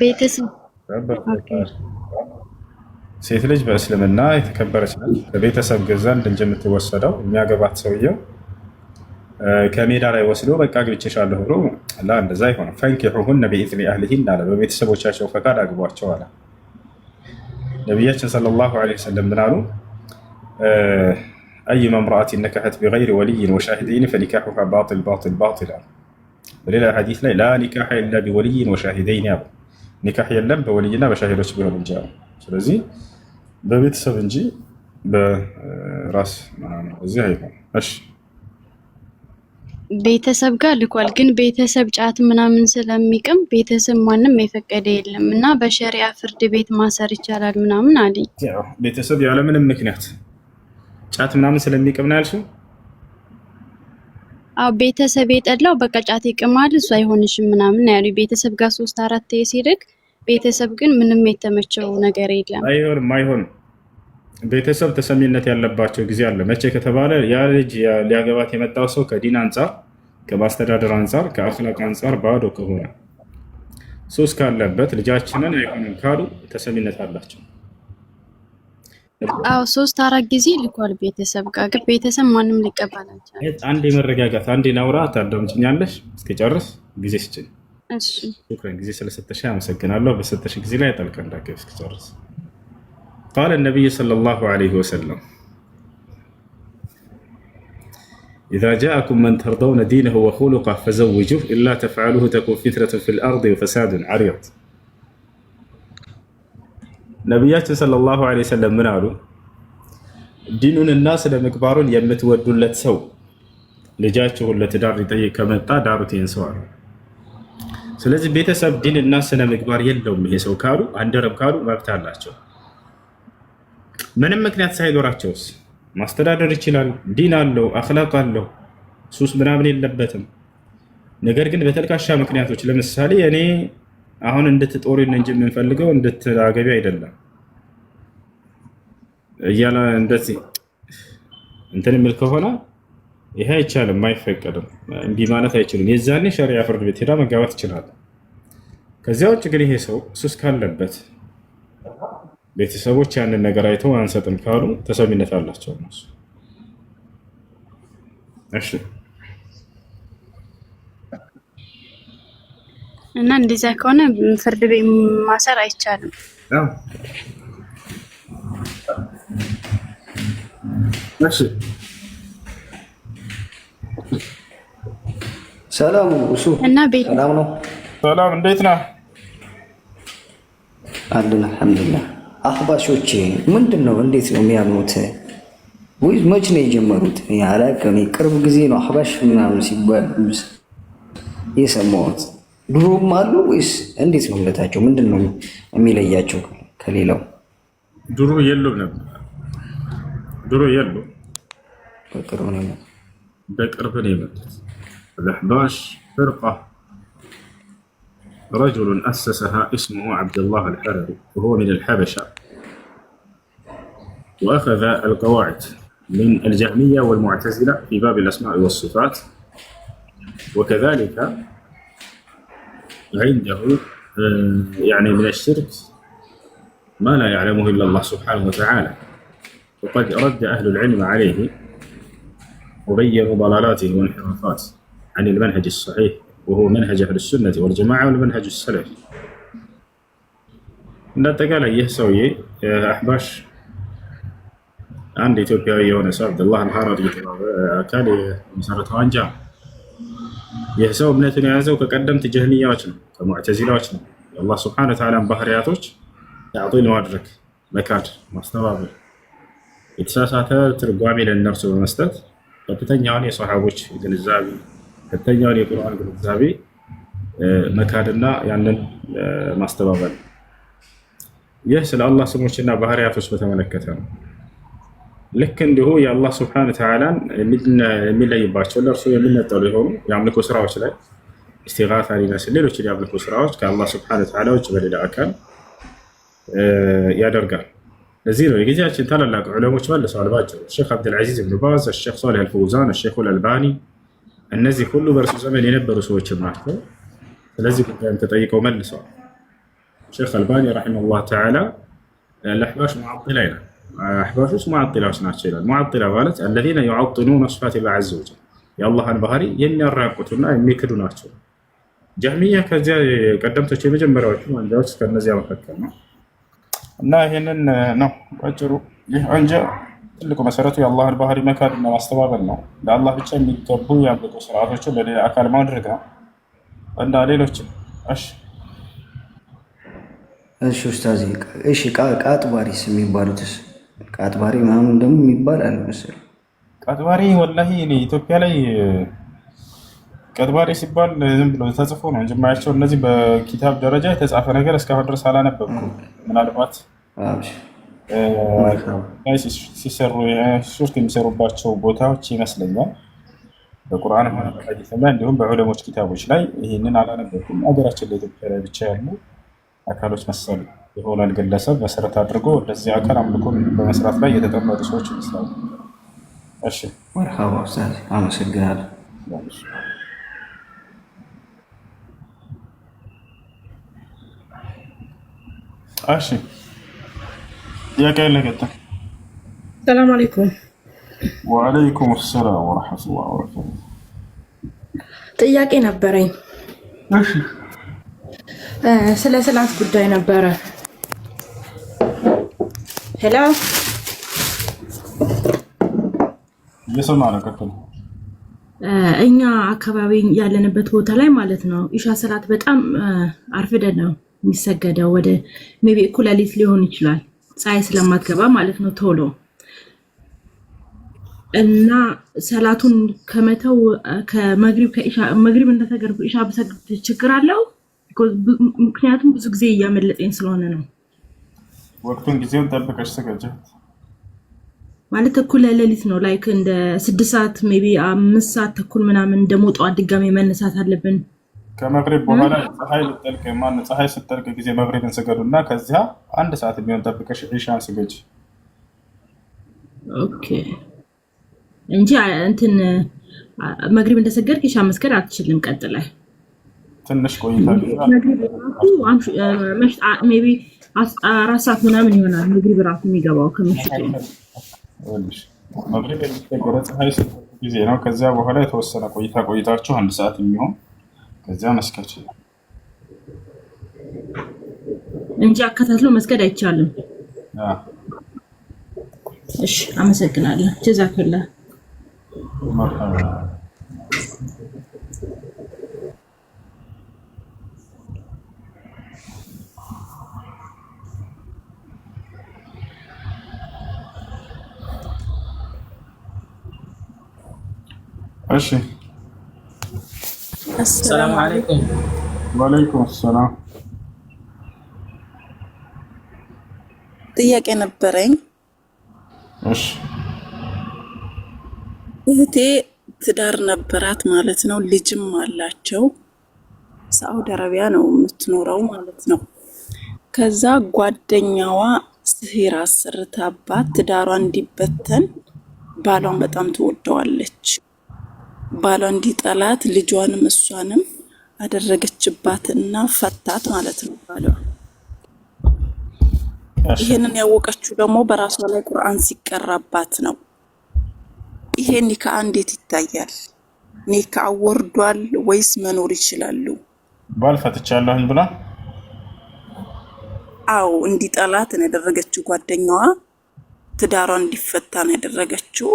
ቤተሰብ ሴት ልጅ በእስልምና የተከበረች ናት። ከቤተሰብ ዘንድ እንጂ የምትወሰደው የሚያገባት ሰውየው ከሜዳ ላይ ወስዶ በቃ አግብቼሻለሁ ብሎ ላ እንደዛ አይሆንም። ፈንኪሑሁነ ቢኢዝኒ አህሊሂን አለ። በቤተሰቦቻቸው ፈቃድ አግቧቸው አለ ነቢያችን ሰለላሁ ዐለይሂ ወሰለም። ምን አሉ? አዩማ እምረአቲን ነከሐት ቢገይሪ ወልይን ወሻሂደይን ፈኒካሑሃ ባጢል ባጢል ባጢል አሉ። በሌላ ሐዲስ ላይ ላ ኒካሐ ኢላ ቢወልይን ወሻሂደይን አሉ። ኒካህ የለም በወልይና በሻሂዶች ቢሆን እንጂ አሉ። ስለዚህ በቤተሰብ እንጂ በራስ እዚህ አይሆንም። እሺ ቤተሰብ ጋር ልኳል። ግን ቤተሰብ ጫት ምናምን ስለሚቅም ቤተሰብ ማንም የፈቀደ የለም እና በሸሪዓ ፍርድ ቤት ማሰር ይቻላል ምናምን አለኝ። ቤተሰብ ያለምንም ምክንያት ጫት ምናምን ስለሚቅም ነው ያልሽው? አዎ ቤተሰብ የጠላው በቃ ጫት ይቅማል እሱ አይሆንሽም ምናምን ያሉኝ። ቤተሰብ ጋር 3-4 ሲልክ ቤተሰብ ግን ምንም የተመቸው ነገር የለም። አይሆንም። ቤተሰብ ተሰሚነት ያለባቸው ጊዜ አለ። መቼ ከተባለ ያ ልጅ ሊያገባት የመጣው ሰው ከዲን አንጻር፣ ከማስተዳደር አንጻር፣ ከአኽላቅ አንጻር ባዶ ከሆነ ሶስት ካለበት ልጃችንን አይሆንም ካሉ ተሰሚነት አላቸው። አዎ 3-4 ጊዜ ልኳል ቤተሰብ ጋር። ግን ቤተሰብ ማንም ሊቀበላቸው። አንዴ መረጋጋት፣ አንዴ ናውራ። ታዳምጪኛለሽ እስኪጨርስ ጊዜ ስጭኝ። እሺ ሹክራን። ጊዜ ስለሰጠሽ አመሰግናለሁ። በሰጠሽ ጊዜ ላይ ጠልቀ እንዳገብ እስኪጨርስ قال النبي صلى الله عليه وسلم إذا جاءكم من ترضون دينه وخلقه فزوجوه إلا تفعلوه تكون فتنة في الأرض وفساد عريض. نبياتنا صلى الله عليه وسلم من قالوا دين الناس لمكبارون يمتودون لتسو لجاته لتدار يطيق كمتا دارتين سوار. ስለዚህ ቤተሰብ ዲን እና ስነ ምግባር የለውም ይሄ ሰው ካሉ አንደረብ ካሉ መብት አላቸው። ምንም ምክንያት ሳይኖራቸውስ ማስተዳደር ይችላል። ዲን አለው፣ አኽላቅ አለው፣ ሱስ ምናምን የለበትም። ነገር ግን በተልካሻ ምክንያቶች ለምሳሌ እኔ አሁን እንድትጦሪን እንጂ የምንፈልገው እንድትአገቢ አይደለም እያለ እንደዚህ እንትን የሚል ከሆነ ይሄ አይቻልም፣ አይፈቀድም። እምቢ ማለት አይችልም። የዛኔ ሸሪዓ ፍርድ ቤት ሄዳ መጋባት ይችላል። ከዚያ ውጭ ግን ይሄ ሰው ሱስ ካለበት ቤተሰቦች ያንን ነገር አይተው አንሰጥም ካሉ ተሰሚነት አላቸው እነሱ። እሺ እና እንደዛ ከሆነ ፍርድ ቤት ማሰር አይቻልም። እሺ ሰላም እሱ እና ቤት ሰላም ነው። ሰላም እንዴት ነህ? አለን አልሐምዱሊላህ። አህባሾች ምንድን ነው እንዴት ነው የሚያምኑት? ወይስ መች ነው የጀመሩት? ያላቀም ቅርብ ጊዜ ነው አህባሽ ምናምን ሲባል የሰማሁት። ድሮም አሉ ወይስ እንዴት ነው እምነታቸው? ምንድን ነው የሚለያቸው ከሌላው? ድሮ የሉም ነበር። ድሮ የሉም፣ በቅርብ ነው የመጡት። الأحباش فرقة رجل أسسها اسمه عبد الله الحرري وهو من الحبشة، وأخذ القواعد من الجهمية والمعتزلة في باب الأسماء والصفات، وكذلك عنده يعني من الشرك ما لا يعلمه إلا الله سبحانه وتعالى، وقد رد أهل العلم عليه وبينوا ضلالاته وانحرافاته عن المنهج الصحيح وهو منهج أهل السنة والجماعة والمنهج السلفي. እንደተጋለ ይህ ሰውዬ አህባሽ አንድ ኢትዮጵያዊ የሆነ ሰው አብደላህ አልሐረሪ የተባለ አካል የመሰረተው አንጃ። ይህ ሰው እምነቱን የያዘው ከቀደምት ጀህሚያዎች ነው፣ ከሙዕተዚላዎች ነው። የአላህ ስብሐነሁ ወተዓላ ባህሪያቶች ታዕጢል ማድረግ፣ መካድ፣ ማስተባበል፣ የተሳሳተ ትርጓሜ ለእነርሱ በመስጠት ከፍተኛውን የሰሃቦች ግንዛቤ፣ ከፍተኛውን የቁርአን ግንዛቤ መካድና ያንን ማስተባበል። ይህ ስለ አላህ ስሞችና ባህሪያቶች በተመለከተ ነው። ልክ እንዲሁ የአላህ ስብሐነሁ ወተዓላን የሚለይባቸው ለእርሱ የሚነጠሉ የሆኑ የአምልኮ ስራዎች ላይ ኢስቲጋሳ ሊመስል ሌሎች የአምልኮ ስራዎች ከአላህ ስብሐነሁ ወተዓላ ውጭ በሌላ አካል ያደርጋል። ለዚህ ነው የጊዜያችን ታላላቅ ዑለሞች መልሰዋል ባጭሩ። ሼክ አብዱልዓዚዝ ብን ባዝ፣ ሼክ ሷሊህ አልፈውዛን፣ ሼክ አልአልባኒ እነዚህ ሁሉ በእርሱ ዘመን የነበሩ ሰዎችም ናቸው። ስለዚህ ጉዳይም ተጠይቀው መልሰዋል። ሼክ አልባኒ ረሒመሁላህ ተዓላ ለአሕባሽ ሙዓጢላ ይላል። አሕባሾች ሙዓጢላዎች ናቸው ይላል። ሙዓጢላ ማለት አለዚነ ዩዓጢሉነ ሲፋቲላህ ዐዘ ወጀል የአላህን ባህሪ የሚያራቁቱና የሚክዱ ናቸው። ጀህሚያ ከዚያ ቀደምቶች የመጀመሪያዎቹ አንጃዎች ከነዚያ መካከል ነው። እና ይሄንን ነው ባጭሩ። ይህ አንጃ ትልቁ መሰረቱ የአላህን ባህሪ መካድና ማስተባበል ነው። ለአላህ ብቻ የሚገቡ የአምልኮ ስርዓቶችን ለሌላ አካል ማድረግ ነው እና ሌሎችም። እሺ ኡስታዝ፣ እሺ ቃጥባሪስ የሚባሉትስ? ቃጥባሪ ምናምን ደግሞ የሚባል አለ መሰለኝ። ቃጥባሪ ወላሂ እኔ ኢትዮጵያ ላይ ቀጥባሪ ሲባል ዝም ብሎ ተጽፎ ነው እንጂ የማያቸው እነዚህ በኪታብ ደረጃ የተጻፈ ነገር እስካሁን ድረስ አላነበብኩም። ምናልባት ሲሰሩ ሽርክ የሚሰሩባቸው ቦታዎች ይመስለኛል በቁርአን ሆነ በሐዲስ ላይ እንዲሁም በዑለሞች ኪታቦች ላይ ይህንን አላነበብኩም። ሀገራችን ለኢትዮጵያ ላይ ብቻ ያሉ አካሎች መሰሉ የሆነን ግለሰብ መሰረት አድርጎ እንደዚህ አካል አምልኮን በመስራት ላይ የተጠመዱ ሰዎች ይመስላሉ። እሺ መርሐባ ኡስታዝ፣ አመሰግናለሁ። እሺ ጥያቄ ለቀጥታ። ሰላም አለይኩም። ወአለይኩም ሰላም ወራህመቱላሂ ወበረካቱ። ጥያቄ ነበረኝ። እሺ ስለ ሰላት ጉዳይ ነበረ። ሄሎ እየሰማ ነው። ቀጥል። እኛ አካባቢ ያለንበት ቦታ ላይ ማለት ነው ኢሻ ሰላት በጣም አርፍደን ነው የሚሰገደው። ወደ ሜቢ እኩለ ሌሊት ሊሆን ይችላል፣ ፀሐይ ስለማትገባ ማለት ነው ቶሎ። እና ሰላቱን ከመተው ከመግሪብ መግሪብ እንደተገርኩ ኢሻ በሰግድ ችግር አለው? ምክንያቱም ብዙ ጊዜ እያመለጠኝ ስለሆነ ነው። ወቅቱን ጊዜውን ጠብቀሽ ስገጂ ማለት እኩለ ሌሊት ነው። ላይክ እንደ 6 ሰዓት ሜቢ 5 ሰዓት ተኩል ምናምን እንደሞጣው ድጋሜ መነሳት አለብን። ከመግሪብ በኋላ ፀሐይ ስትጠልቅ ጊዜ መግሪብን ስገዱና ከዚያ 1 ሰዓት የሚሆን ጠብቀሽ ኢሻን ስገጂ። ኦኬ እንጂ እንትን መግሪብ እንደሰገድክ ኢሻ መስገድ አትችልም። ቀጥላይ ትንሽ ቆይታ ሜቢ 4 ሰዓት ምናምን ይሆናል መግሪብ ራሱ የሚገባው ከምሽቱ። መግሪብ የሚሰገደ ፀሐይ ስትጠልቅ ጊዜ ነው። ከዚያ በኋላ የተወሰነ ቆይታችሁ 1 ሰዓት የሚሆን ከዚያ መስገድ እንጂ አከታትሎ መስገድ አይቻልም። እሺ አመሰግናለሁ። ጀዛከላህ። እሺ السلام عليكم. ወአለይኩም ሰላም። ጥያቄ ነበረኝ። እሺ እህቴ ትዳር ነበራት ማለት ነው፣ ልጅም አላቸው ሳዑዲ አረቢያ ነው የምትኖረው ማለት ነው። ከዛ ጓደኛዋ ስሂር አሰርታባት ትዳሯ እንዲበተን ባሏን በጣም ትወደዋለች። ባሏ እንዲጠላት ልጇንም እሷንም አደረገችባትና ፈታት ማለት ነው ባሏ። ይሄንን ያወቀችው ደግሞ በራሷ ላይ ቁርአን ሲቀራባት ነው። ይሄ ኒካ እንዴት ይታያል? ኒካ ወርዷል ወይስ መኖር ይችላሉ? ባል ፈትቻለሁኝ ብላ አው እንዲጠላት ነው ያደረገችው። ጓደኛዋ ትዳሯ እንዲፈታ ነው ያደረገችው።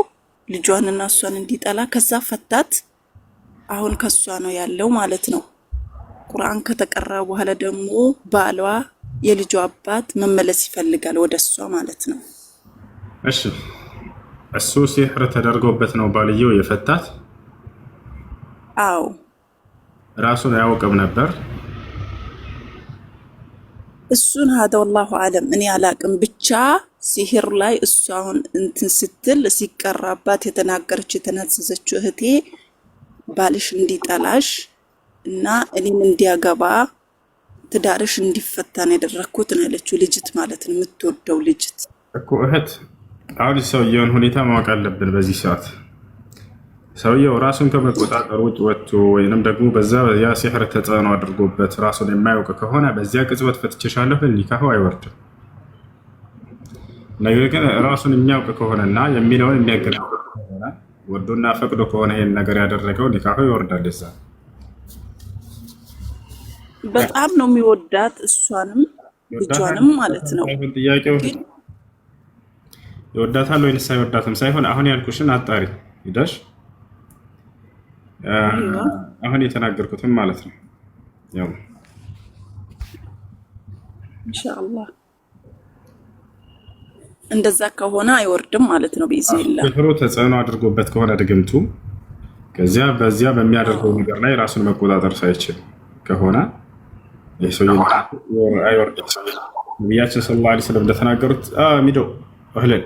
ልጇንና እሷን እንዲጠላ ከዛ ፈታት። አሁን ከሷ ነው ያለው ማለት ነው። ቁርአን ከተቀራ በኋላ ደግሞ ባሏ የልጇ አባት መመለስ ይፈልጋል ወደሷ ማለት ነው። እሺ እሱ ሲህር ተደርጎበት ነው ባልየው የፈታት? አው ራሱን አያውቅም ነበር? እሱን ሀደ ወላሁ አለም እኔ አላቅም። ብቻ ሲህር ላይ እሷ አሁን እንትን ስትል ሲቀራባት የተናገረች የተናዘዘችው እህቴ ባልሽ እንዲጠላሽ እና እኔን እንዲያገባ ትዳርሽ እንዲፈታ ነው ያደረኩት ነው ያለችው። ልጅት ማለት ነው የምትወደው ልጅት እኮ እህት። አሁን ሰውየውን ሁኔታ ማወቅ አለብን። በዚህ ሰዓት ሰውየው ራሱን ከመቆጣጠር ውጭ ወጥቶ ወይንም ደግሞ በዛ ያ ሲህር ተጽዕኖ አድርጎበት ራሱን የማያውቅ ከሆነ በዚያ ቅጽበት ፈትቼሻለሁ ኒካሁ አይወርድም። ነገር ግን ራሱን የሚያውቅ ከሆነና የሚለውን የሚያገናኝ ከሆነ ወዶና ፈቅዶ ከሆነ ይሄን ነገር ያደረገው ኒካሁ ይወርዳል። እዛ በጣም ነው የሚወዳት እሷንም ልጇንም ማለት ነው። ጥያቄው ይወዳታል ወይንስ አይወዳትም ሳይሆን አሁን ያልኩሽን አጣሪ ሂደሽ አሁን የተናገርኩትም ማለት ነው። ያው ኢንሻአላህ እንደዛ ከሆነ አይወርድም ማለት ነው። ቢዝኒላህ ፍቅሩ ተጽዕኖ አድርጎበት ከሆነ ድግምቱ ከዚያ በዚያ በሚያደርገው ነገር ላይ ራሱን መቆጣጠር ሳይችል ከሆነ የሰውየው አይወርድም። ነቢያችን ሰለላሁ ዐለይሂ ወሰለም እንደተናገሩት ሚደው እህለን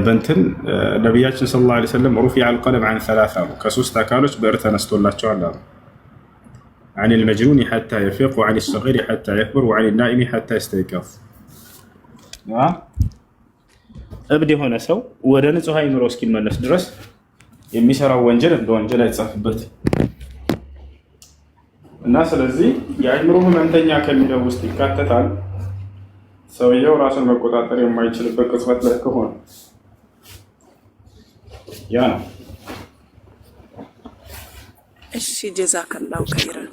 በእንትን ነቢያችን ሰለላሁ ዐለይሂ ወሰለም ሩፊዐ አልቀለም ዐን ሰላሳ አሉ። ከሶስት አካሎች ብዕር ተነስቶላቸዋል አሉ። ዐን አልመጅኑን ሐታ የፊቅ ወዐን አልሰጊር ሐታ የክብር ወዐን አልናኢም ሐታ የስተይቀዝ። እብድ የሆነ ሰው ወደ ንጹህ አእምሮ እስኪመለስ ድረስ የሚሰራው ወንጀል እንደ ወንጀል አይጻፍበትም እና ስለዚህ የአእምሮ ህመምተኛ ከሚለው ውስጥ ይካተታል። ሰውየው ራሱን መቆጣጠር የማይችልበት ቅጽበት ላይ ከሆነ ያ ነው። እሺ ጀዛከላሁ ኸይረን።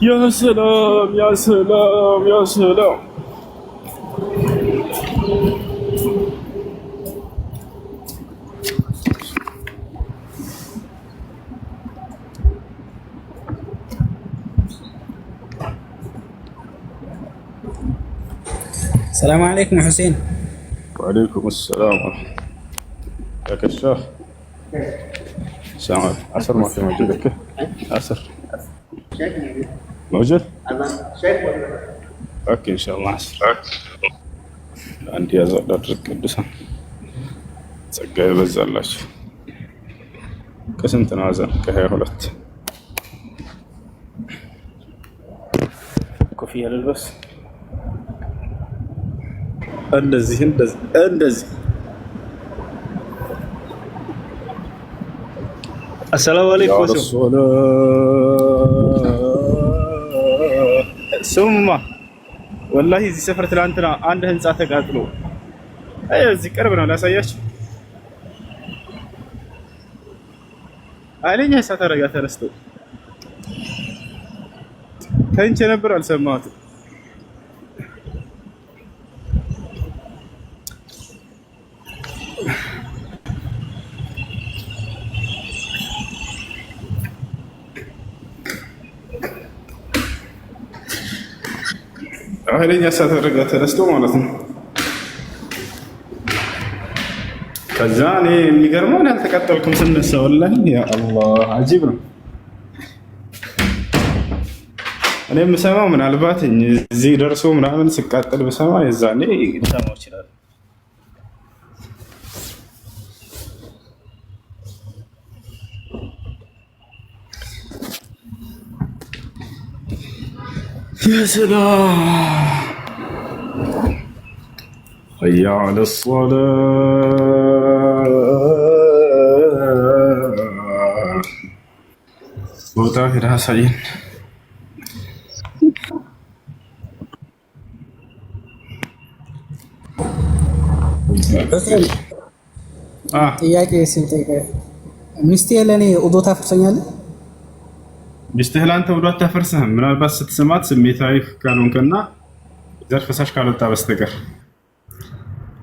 يا سلام يا سلام يا سلام. السلام عليكم حسين. وعليكم السلام ورحمة الله. يا كشاف. السلام عليكم. عصر ما في موجودك. عصر. موجود؟ اوكي ان شاء الله عصر. عندي ازال ادرك قدسان ጸጋዬ በዛላችሁ። ከስንት ነው አዘን? ከ22 ኮፍያ ልልበስ እንደዚህ እንደዚህ። السلام عليكم. ስሙማ ወላሂ እዚህ ሰፈር ትላንትና አንድ ህንጻ ተቃጥሎ እዚህ ቅርብ ነው ላሳያችሁ። ኃይለኛ እሳት አደጋ ተነስቶ ተንቼ ነበር አልሰማሁትም። ኃይለኛ እሳት አደጋ ተነስቶ ማለት ነው። ከዛ እኔ የሚገርመው አልተቀጠልኩም ስነሳ ወላሂ ያ አላህ አጂብ ነው። እኔ የምሰማው ምናልባት እዚህ ደርሶ ምናምን ስቃጠል ብሰማ የዛኔ ልሰማው ይችላል። يا سلام حي على الصلاة وطاهر حسين ጥያቄ ስንጠይቅ ሚስቴ ለእኔ ውዶ ታፈርሰኛለህ? ሚስትህ ለአንተ ውዶ አታፈርስህም። ምናልባት ስትስማት ስሜታዊ ካልሆንክና ዘር ፈሳሽ ካልወጣ በስተቀር።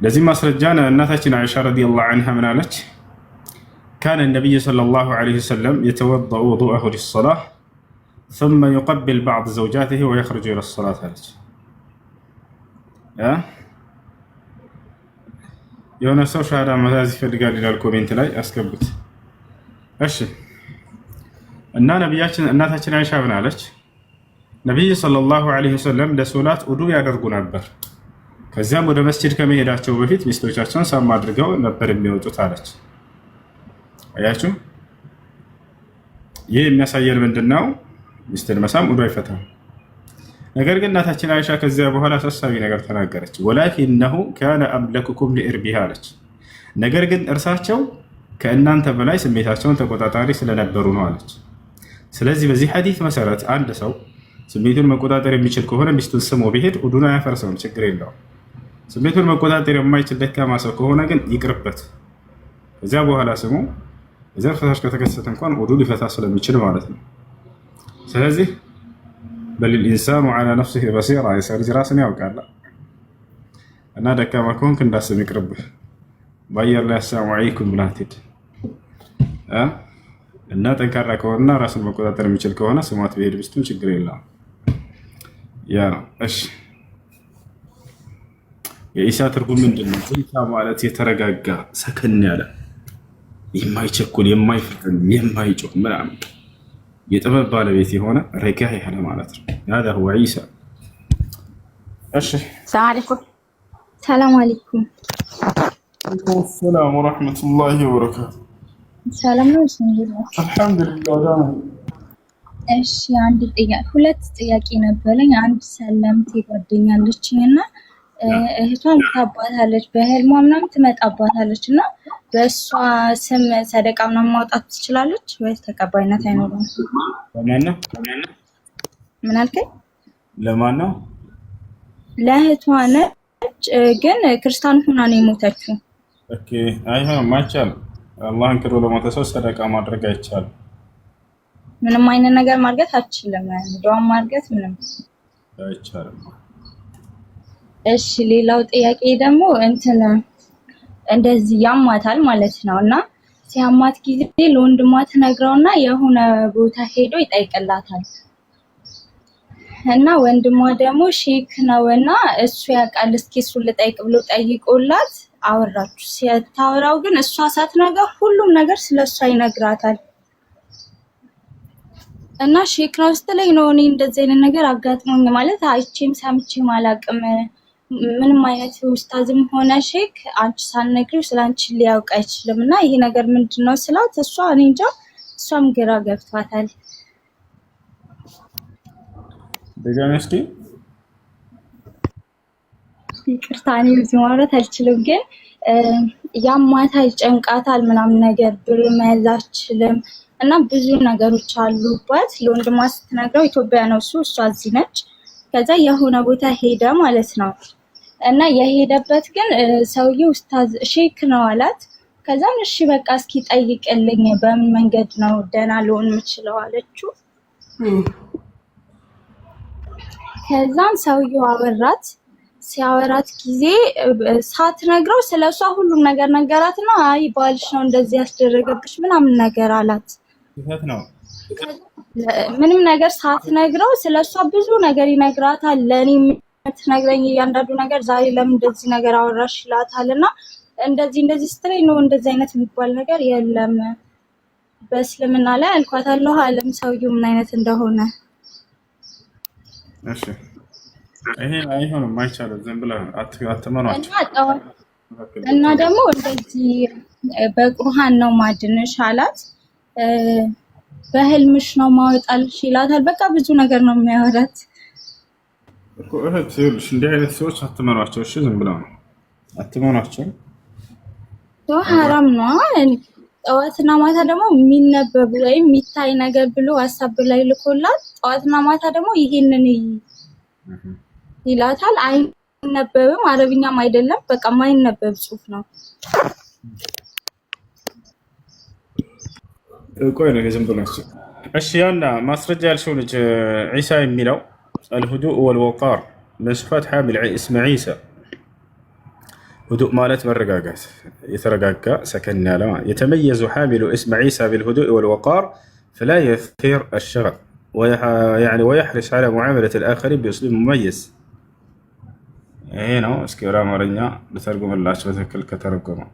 ለዚህ ማስረጃ እናታችን አይሻ ረዲየላሁ ዐንሃ ምን አለች? ካነ ነቢዩ ሰለላሁ ዐለይሂ ወሰለም የተወደኡ ውዱአሁ ሊሰላህ ثم يقبل بعض زوجاته ويخرج إلى الصلاة አለች። የሆነ ሰው ሻሃዳ መያዝ ይፈልጋል ይላል ኮሜንት ላይ አስገቡት። እሺ እና ነብያችን እናታችን አይሻ ምን አለች? ነብዩ ሰለላሁ ዐለይሂ ወሰለም ለሶላት ውዱ ያደርጉ ነበር። ከዚያም ወደ መስጂድ ከመሄዳቸው በፊት ሚስቶቻቸውን ሳም አድርገው ነበር የሚወጡት አለች። አያችሁ፣ ይህ የሚያሳየን ምንድነው? ሚስትን መሳም ውዱ አይፈታም። ነገር ግን እናታችን አይሻ ከዚያ በኋላ አሳሳቢ ነገር ተናገረች። ወላኪነሁ ካነ አምለኩኩም ሊኢርቢሃ አለች። ነገር ግን እርሳቸው ከእናንተ በላይ ስሜታቸውን ተቆጣጣሪ ስለነበሩ ነው አለች። ስለዚህ በዚህ ሐዲስ መሰረት አንድ ሰው ስሜቱን መቆጣጠር የሚችል ከሆነ ሚስቱን ስሞ ቢሄድ ውዱን አያፈርሰውም፣ ችግር የለውም። ስሜቱን መቆጣጠር የማይችል ደካማ ሰው ከሆነ ግን ይቅርበት። ከዚያ በኋላ ስሞ ዘር ፈሳሽ ከተከሰተ እንኳን ውዱ ሊፈታ ስለሚችል ማለት ነው። ስለዚህ በሊል ኢንሳኑ ዐላ ነፍሲሂ በሲራ፣ የሰው ልጅ ራስን ያውቃል እና ደካማ ከሆንክ እንዳስም ይቅርብህ። በአየር ላይ አሰላሙ ዐለይኩም ብለህ አትሂድ እና ጠንካራ ከሆነና ራስን መቆጣጠር የሚችል ከሆነ ስሟት ቢሄድ ሚስቱን ችግር የለውም። ያ ነው። እሺ የኢሳ ትርጉም ምንድን ነው? ኢሳ ማለት የተረጋጋ ሰከን ያለ የማይቸኩል የማይፈጥን የማይጮህ ምናምን የጥበብ ባለቤት የሆነ ረጋ ያለ ማለት ነው። هذا هو عيسى። እሺ ሰላም አለይኩም። ሰላም አለይኩም። ሰላም ወራህመቱላሂ ወበረካቱ። ሰላም ነው። አልሐምዱሊላህ። እሺ ሁለት ጥያቄ ነበረኝ። አንድ ሰለምቴ ጓደኛ አለችኝና እህቷን ታባታለች፣ በህልሟ ምናምን ትመጣባታለች እና በእሷ ስም ሰደቃ ምናምን ማውጣት ትችላለች ወይስ ተቀባይነት አይኖረውም? ለማን ነው? ምን አልከኝ? ለማን ነው? ለእህቷ ነች፣ ግን ክርስቲያን ሆና ነው የሞተችው። ኦኬ አይሆንም፣ አይቻልም። አላህን ክዶ ለሞተ ሰው ሰደቃ ማድረግ አይቻልም። ምንም አይነት ነገር ማድረግ አትችልም። ዱዓ ማድረግ ምንም አይቻልም። እሺ ሌላው ጥያቄ ደግሞ እንደዚህ ያማታል ማለት ነው እና ሲያማት ጊዜ ለወንድሟ ትነግረውና የሆነ ቦታ ሄዶ ይጠይቅላታል እና ወንድሟ ደግሞ ሼክ ነውና እሱ ያውቃል፣ እስኪ እሱን ልጠይቅ ብሎ ጠይቆላት አወራችሁ። ሲታወራው ግን እሷ ሳትነግረው ሁሉም ነገር ስለሷ ይነግራታል እና ሼክ ነው ስትለኝ ነው እኔ እንደዚህ አይነት ነገር አጋጥሞኝ ማለት አይቼም ሰምቼም አላውቅም። ምንም አይነት ኡስታዝም ሆነ ሼክ አንቺ ሳትነግሪው ስላንቺ ሊያውቅ አይችልም እና ይሄ ነገር ምንድነው ስላት እሷ እኔ እንጃ እሷም ግራ ገብቷታል። ደጋነስቲ ይቅርታ እኔ ብዙ ማውራት አልችልም፣ ግን ያማታል፣ ጨንቃታል ምናምን ነገር ብር መያዝ አትችልም እና ብዙ ነገሮች አሉባት። ለወንድሟ ስትነግረው ኢትዮጵያ ነው እሷ እዚህ ነች። ከዛ የሆነ ቦታ ሄደ ማለት ነው እና የሄደበት ግን ሰውዬው ኡስታዝ ሼክ ነው አላት። ከዛም እሺ በቃ እስኪ ጠይቅልኝ በምን መንገድ ነው ደህና ልሆን የምችለው አለችው። ከዛም ሰውዬው አወራት። ሲያወራት ጊዜ ሳትነግረው ስለሷ ሁሉም ነገር ነገራትና አይ ባልሽ ነው እንደዚህ ያስደረገብሽ ምናምን ነገር አላት። ነው ምንም ነገር ሳትነግረው ስለሷ ብዙ ነገር ይነግራታል። ለኔ የምትነግረኝ እያንዳንዱ ነገር ዛሬ ለምን እንደዚህ ነገር አወራሽ ይላታልና እንደዚህ ስትለኝ ነው እንደዚህ አይነት የሚባል ነገር የለም በእስልምና ላይ አልኳት። አላህ አለም ሰውየው ምን አይነት እንደሆነ። እሺ ይሄ አይሆንም፣ አይቻልም። ዝም ብለህ አትመኗቸው። እና ደግሞ እንደዚህ በቁርአን ነው ማድንሽ አላት። በህልምሽ ነው ማወጣልሽ ይላታል። በቃ ብዙ ነገር ነው የሚያወራት እኮ እህት። ይኸውልሽ እንዲህ አይነት ሰዎች አትመኗቸው። እሺ ዝም ብለው ነው አትመኗቸው። ሐራም ነው። ጠዋትና ማታ ደግሞ የሚነበብ ወይም የሚታይ ነገር ብሎ ሀሳብ ላይ ልኮላት ጠዋትና ማታ ደግሞ ይሄንን ይላታል። አይነበብም፣ አረብኛም አይደለም። በቃ ማይነበብ ጽሁፍ ነው። ቆይ ነው ዝም ብሎ ነው። እሺ ያና ማስረጃ ያልሽው ልጅ ዒሳ የሚለው الهدوء والوقار من صفات حامل اسم عيسى. هدوء مالت مرقاقات يترقاقا سكننا لما يتميز حامل اسم عيسى بالهدوء والوقار فلا يثير الشغب ويحرص على معاملة الآخرين بأسلوب مميز. هنا اسكيرا مرينا بترجم الله بتكل كترجمه.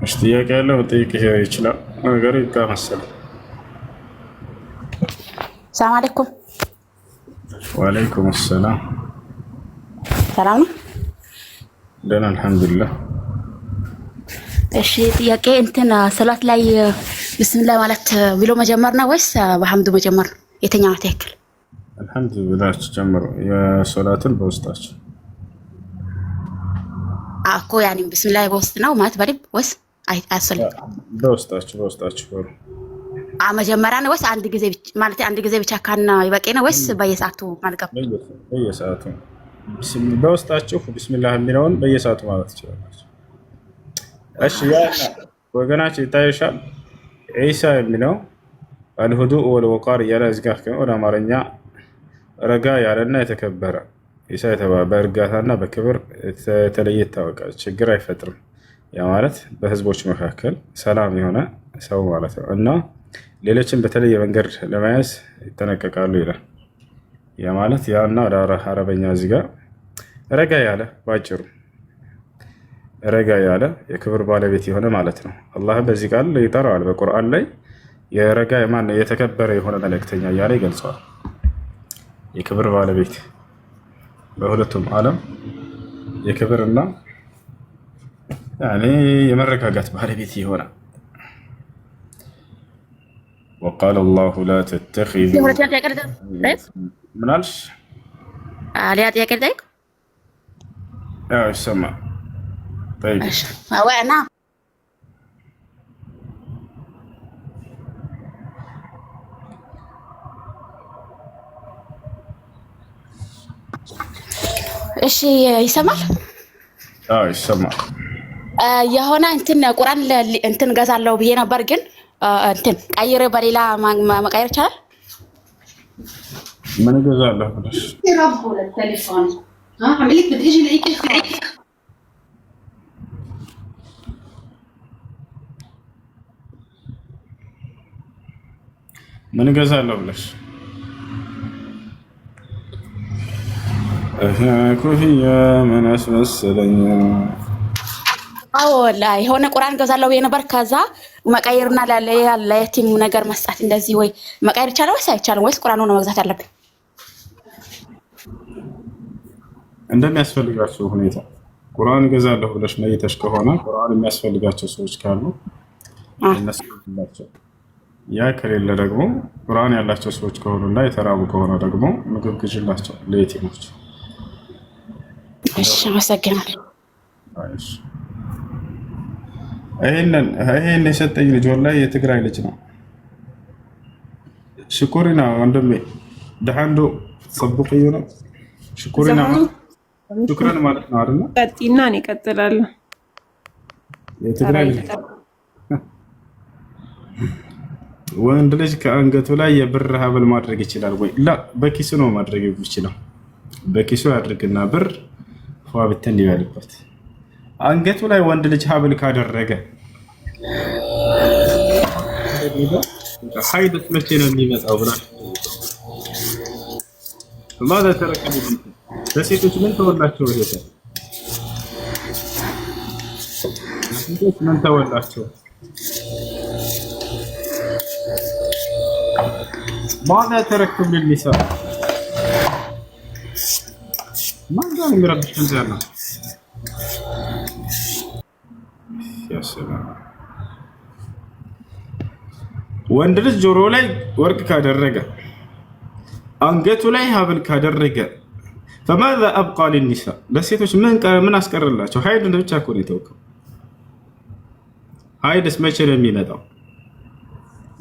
مش ጥያቄ ያለው ጥያቄ ይችላል ነገር ይቃመሰል። ሰላም አለይኩም። ወአለይኩም ሰላም። ሰላም ነው? ደህና አልሐምዱሊላህ። እሺ ጥያቄ እንትን ሰላት ላይ ቢስሚላህ ማለት ብሎ መጀመር ነው ወይስ በሐምዱ መጀመር ነው? የትኛው ነው ትክክል? አልሐምዱሊላህ ጀምሩ የሶላትን በውስጣቸው እኮ ያኔ ቢስሚላህ በውስጥ ነው ማለት በልብ ወይስ አያስፈልግም? በውስጣቸው በሩ መጀመሪያ ነው ወይስ አንድ ጊዜ ማለት አንድ ጊዜ ብቻ ካና ይበቂ ነው ወይስ በየሰዓቱ ማልቀም? በየሰዓቱ በውስጣቸው ቢስሚላህ የሚለውን በየሰዓቱ ማለት ይችላል። እሺ ያና ወገናችን ይታይሻል። ዒሳ የሚለው አልሁዱእ ወልወቃር እያለ እዚህ ጋር ወደ አማርኛ ረጋ ያለና የተከበረ ዒሳ በእርጋታና በክብር የተለየ ይታወቃል። ችግር አይፈጥርም። ያ ማለት በህዝቦች መካከል ሰላም የሆነ ሰው ማለት ነው እና ሌሎችን በተለየ መንገድ ለመያዝ ይጠነቀቃሉ ይላል። ያ ማለት ያና ወደ አረበኛ እዚህ ጋር ረጋ ያለ ባጭሩ ረጋ ያለ የክብር ባለቤት የሆነ ማለት ነው። አላህ በዚህ ቃል ይጠራዋል። በቁርአን ላይ የረጋ የማን የተከበረ የሆነ መልእክተኛ እያለ ይገልጸዋል። የክብር ባለቤት በሁለቱም ዓለም የክብርና ያኔ የመረጋጋት ባለቤት የሆነ وقال الله لا تتخذوا ምናልሽ አሊያ ጥያቄ ልጠይቅ? ይሰማል። طيب وانا እሺ ይሰማል? ይሰማል። የሆነ እንትን ቁርአን እንትን ገዛለው ብዬ ነበር ግን እንትን ቀይሬ በሌላ መቀየር ይቻላል? ምን ገዛለሁ ብለሽ يربو للتليفون عمليك بتيجي لاقيك ምን ገዛለሁ ብለሽ ኮፍያ ምን አስመሰለኝ? አዎ ላይ የሆነ ቁርአን ገዛለው ብዬ ነበር። ከዛ መቀየርና ለየቲም ነገር መስጣት እንደዚህ ወይ መቀየር ይቻላል ወይስ አይቻልም? ወይስ ቁርአኑ ነው መግዛት ያለብን? እንደሚያስፈልጋቸው ሁኔታ ቁርአን ገዛለሁ ብለሽ መይተሽ ከሆነ ቁርአን የሚያስፈልጋቸው ሰዎች ካሉ እነሱላቸው። ያ ከሌለ ደግሞ ቁርአን ያላቸው ሰዎች ከሆኑና የተራቡ ከሆነ ደግሞ ምግብ ግዥላቸው ለየቲሞች። እሺ አመሰግናለሁ። ይሄን የሰጠኝ ልጅ ወላሂ የትግራይ ልጅ ነው። ሽኩሪና ወንድሜ ደሃንዶ ጽቡቅ ነው። ሽኩሪና ሹክራን ማለት ነው አይደል? ቀጥይና እኔ እቀጥላለሁ። የትግራይ ወንድ ልጅ ከአንገቱ ላይ የብር ሀብል ማድረግ ይችላል ወይ? ላ በኪሱ ነው ማድረግ የሚችለው። በኪሱ ያድርግና ብር ፏ ብትን ይበልበት። አንገቱ ላይ ወንድ ልጅ ሀብል ካደረገ ሀይደት መቼ ነው የሚመጣው ብላችሁ ማዛ ተረከቡ። ለሴቶች ምን ተወላቸው? ይሄ ለሴቶች ምን ተወላቸው? ማዛ ተረከቡ ለሊሳ ማዛ የሚረብሽ ነገር ነው። ወንድ ልጅ ጆሮ ላይ ወርቅ ካደረገ አንገቱ ላይ ሀብል ካደረገ فماذا ابقى للنساء ለሴቶች ምን አስቀርላቸው? ሀይድ ብቻ እኮ ነው የተወከው። ሀይድስ መቼ ነው የሚመጣው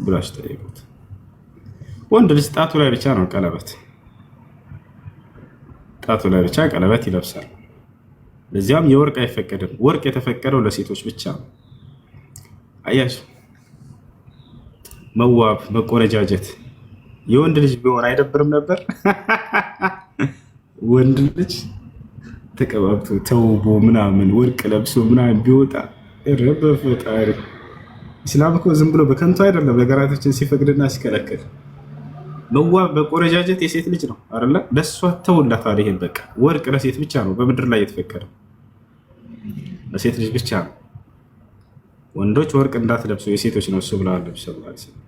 ብላችሁ ጠይቁት። ወንድ ልጅ ጣቱ ላይ ብቻ ነው ቀለበት፣ ጣቱ ላይ ብቻ ቀለበት ይለብሳል። ለዚያም የወርቅ አይፈቀድም። ወርቅ የተፈቀደው ለሴቶች ብቻ ነው። አያችሁ፣ መዋብ መቆነጃጀት የወንድ ልጅ ቢሆን አይደብርም ነበር? ወንድ ልጅ ተቀባብቶ ተውቦ ምናምን ወርቅ ለብሶ ምናምን ቢወጣ በፈጣሪ ኢስላም እኮ ዝም ብሎ በከንቱ አይደለም ነገራቶችን ሲፈቅድና ሲከለክል። መዋብ መቆነጃጀት የሴት ልጅ ነው አይደለ? ለሷ ተውላታል። ይሄን በቃ ወርቅ ለሴት ብቻ ነው በምድር ላይ የተፈቀደው፣ ለሴት ልጅ ብቻ ነው። ወንዶች ወርቅ እንዳትለብሱ የሴቶች ነው እሱ ብለዋል ነብዩ ሰለላሁ ዐለይሂ ወሰለም።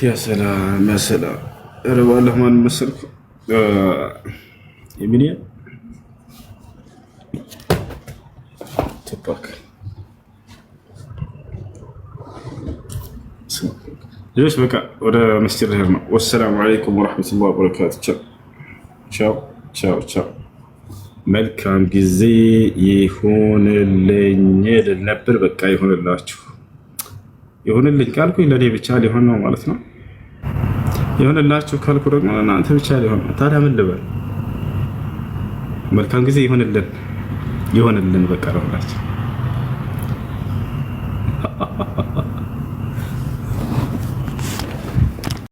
ያ ሰላም ያ ሰላም። ረባለህ ማን መሰልኩ የሚኒያ ተባክ ልጆች በቃ ወደ መስጂድ ልሄድ ነው። ወሰላሙ አለይኩም ወረሕመቱላሂ ወበረካቱ። ቻው ቻው ቻው። መልካም ጊዜ ይሁንልኝ ልል ነበር። በቃ ይሁንላችሁ። ይሁንልኝ ካልኩኝ ለእኔ ብቻ ሊሆን ነው ማለት ነው። ይሁንላችሁ ካልኩ ደግሞ እናንተ ብቻ ሊሆን ነው። ታዲያ ምን ልበል? መልካም ጊዜ ይሁንልን፣ ይሁንልን በቃ ለሁላችሁ።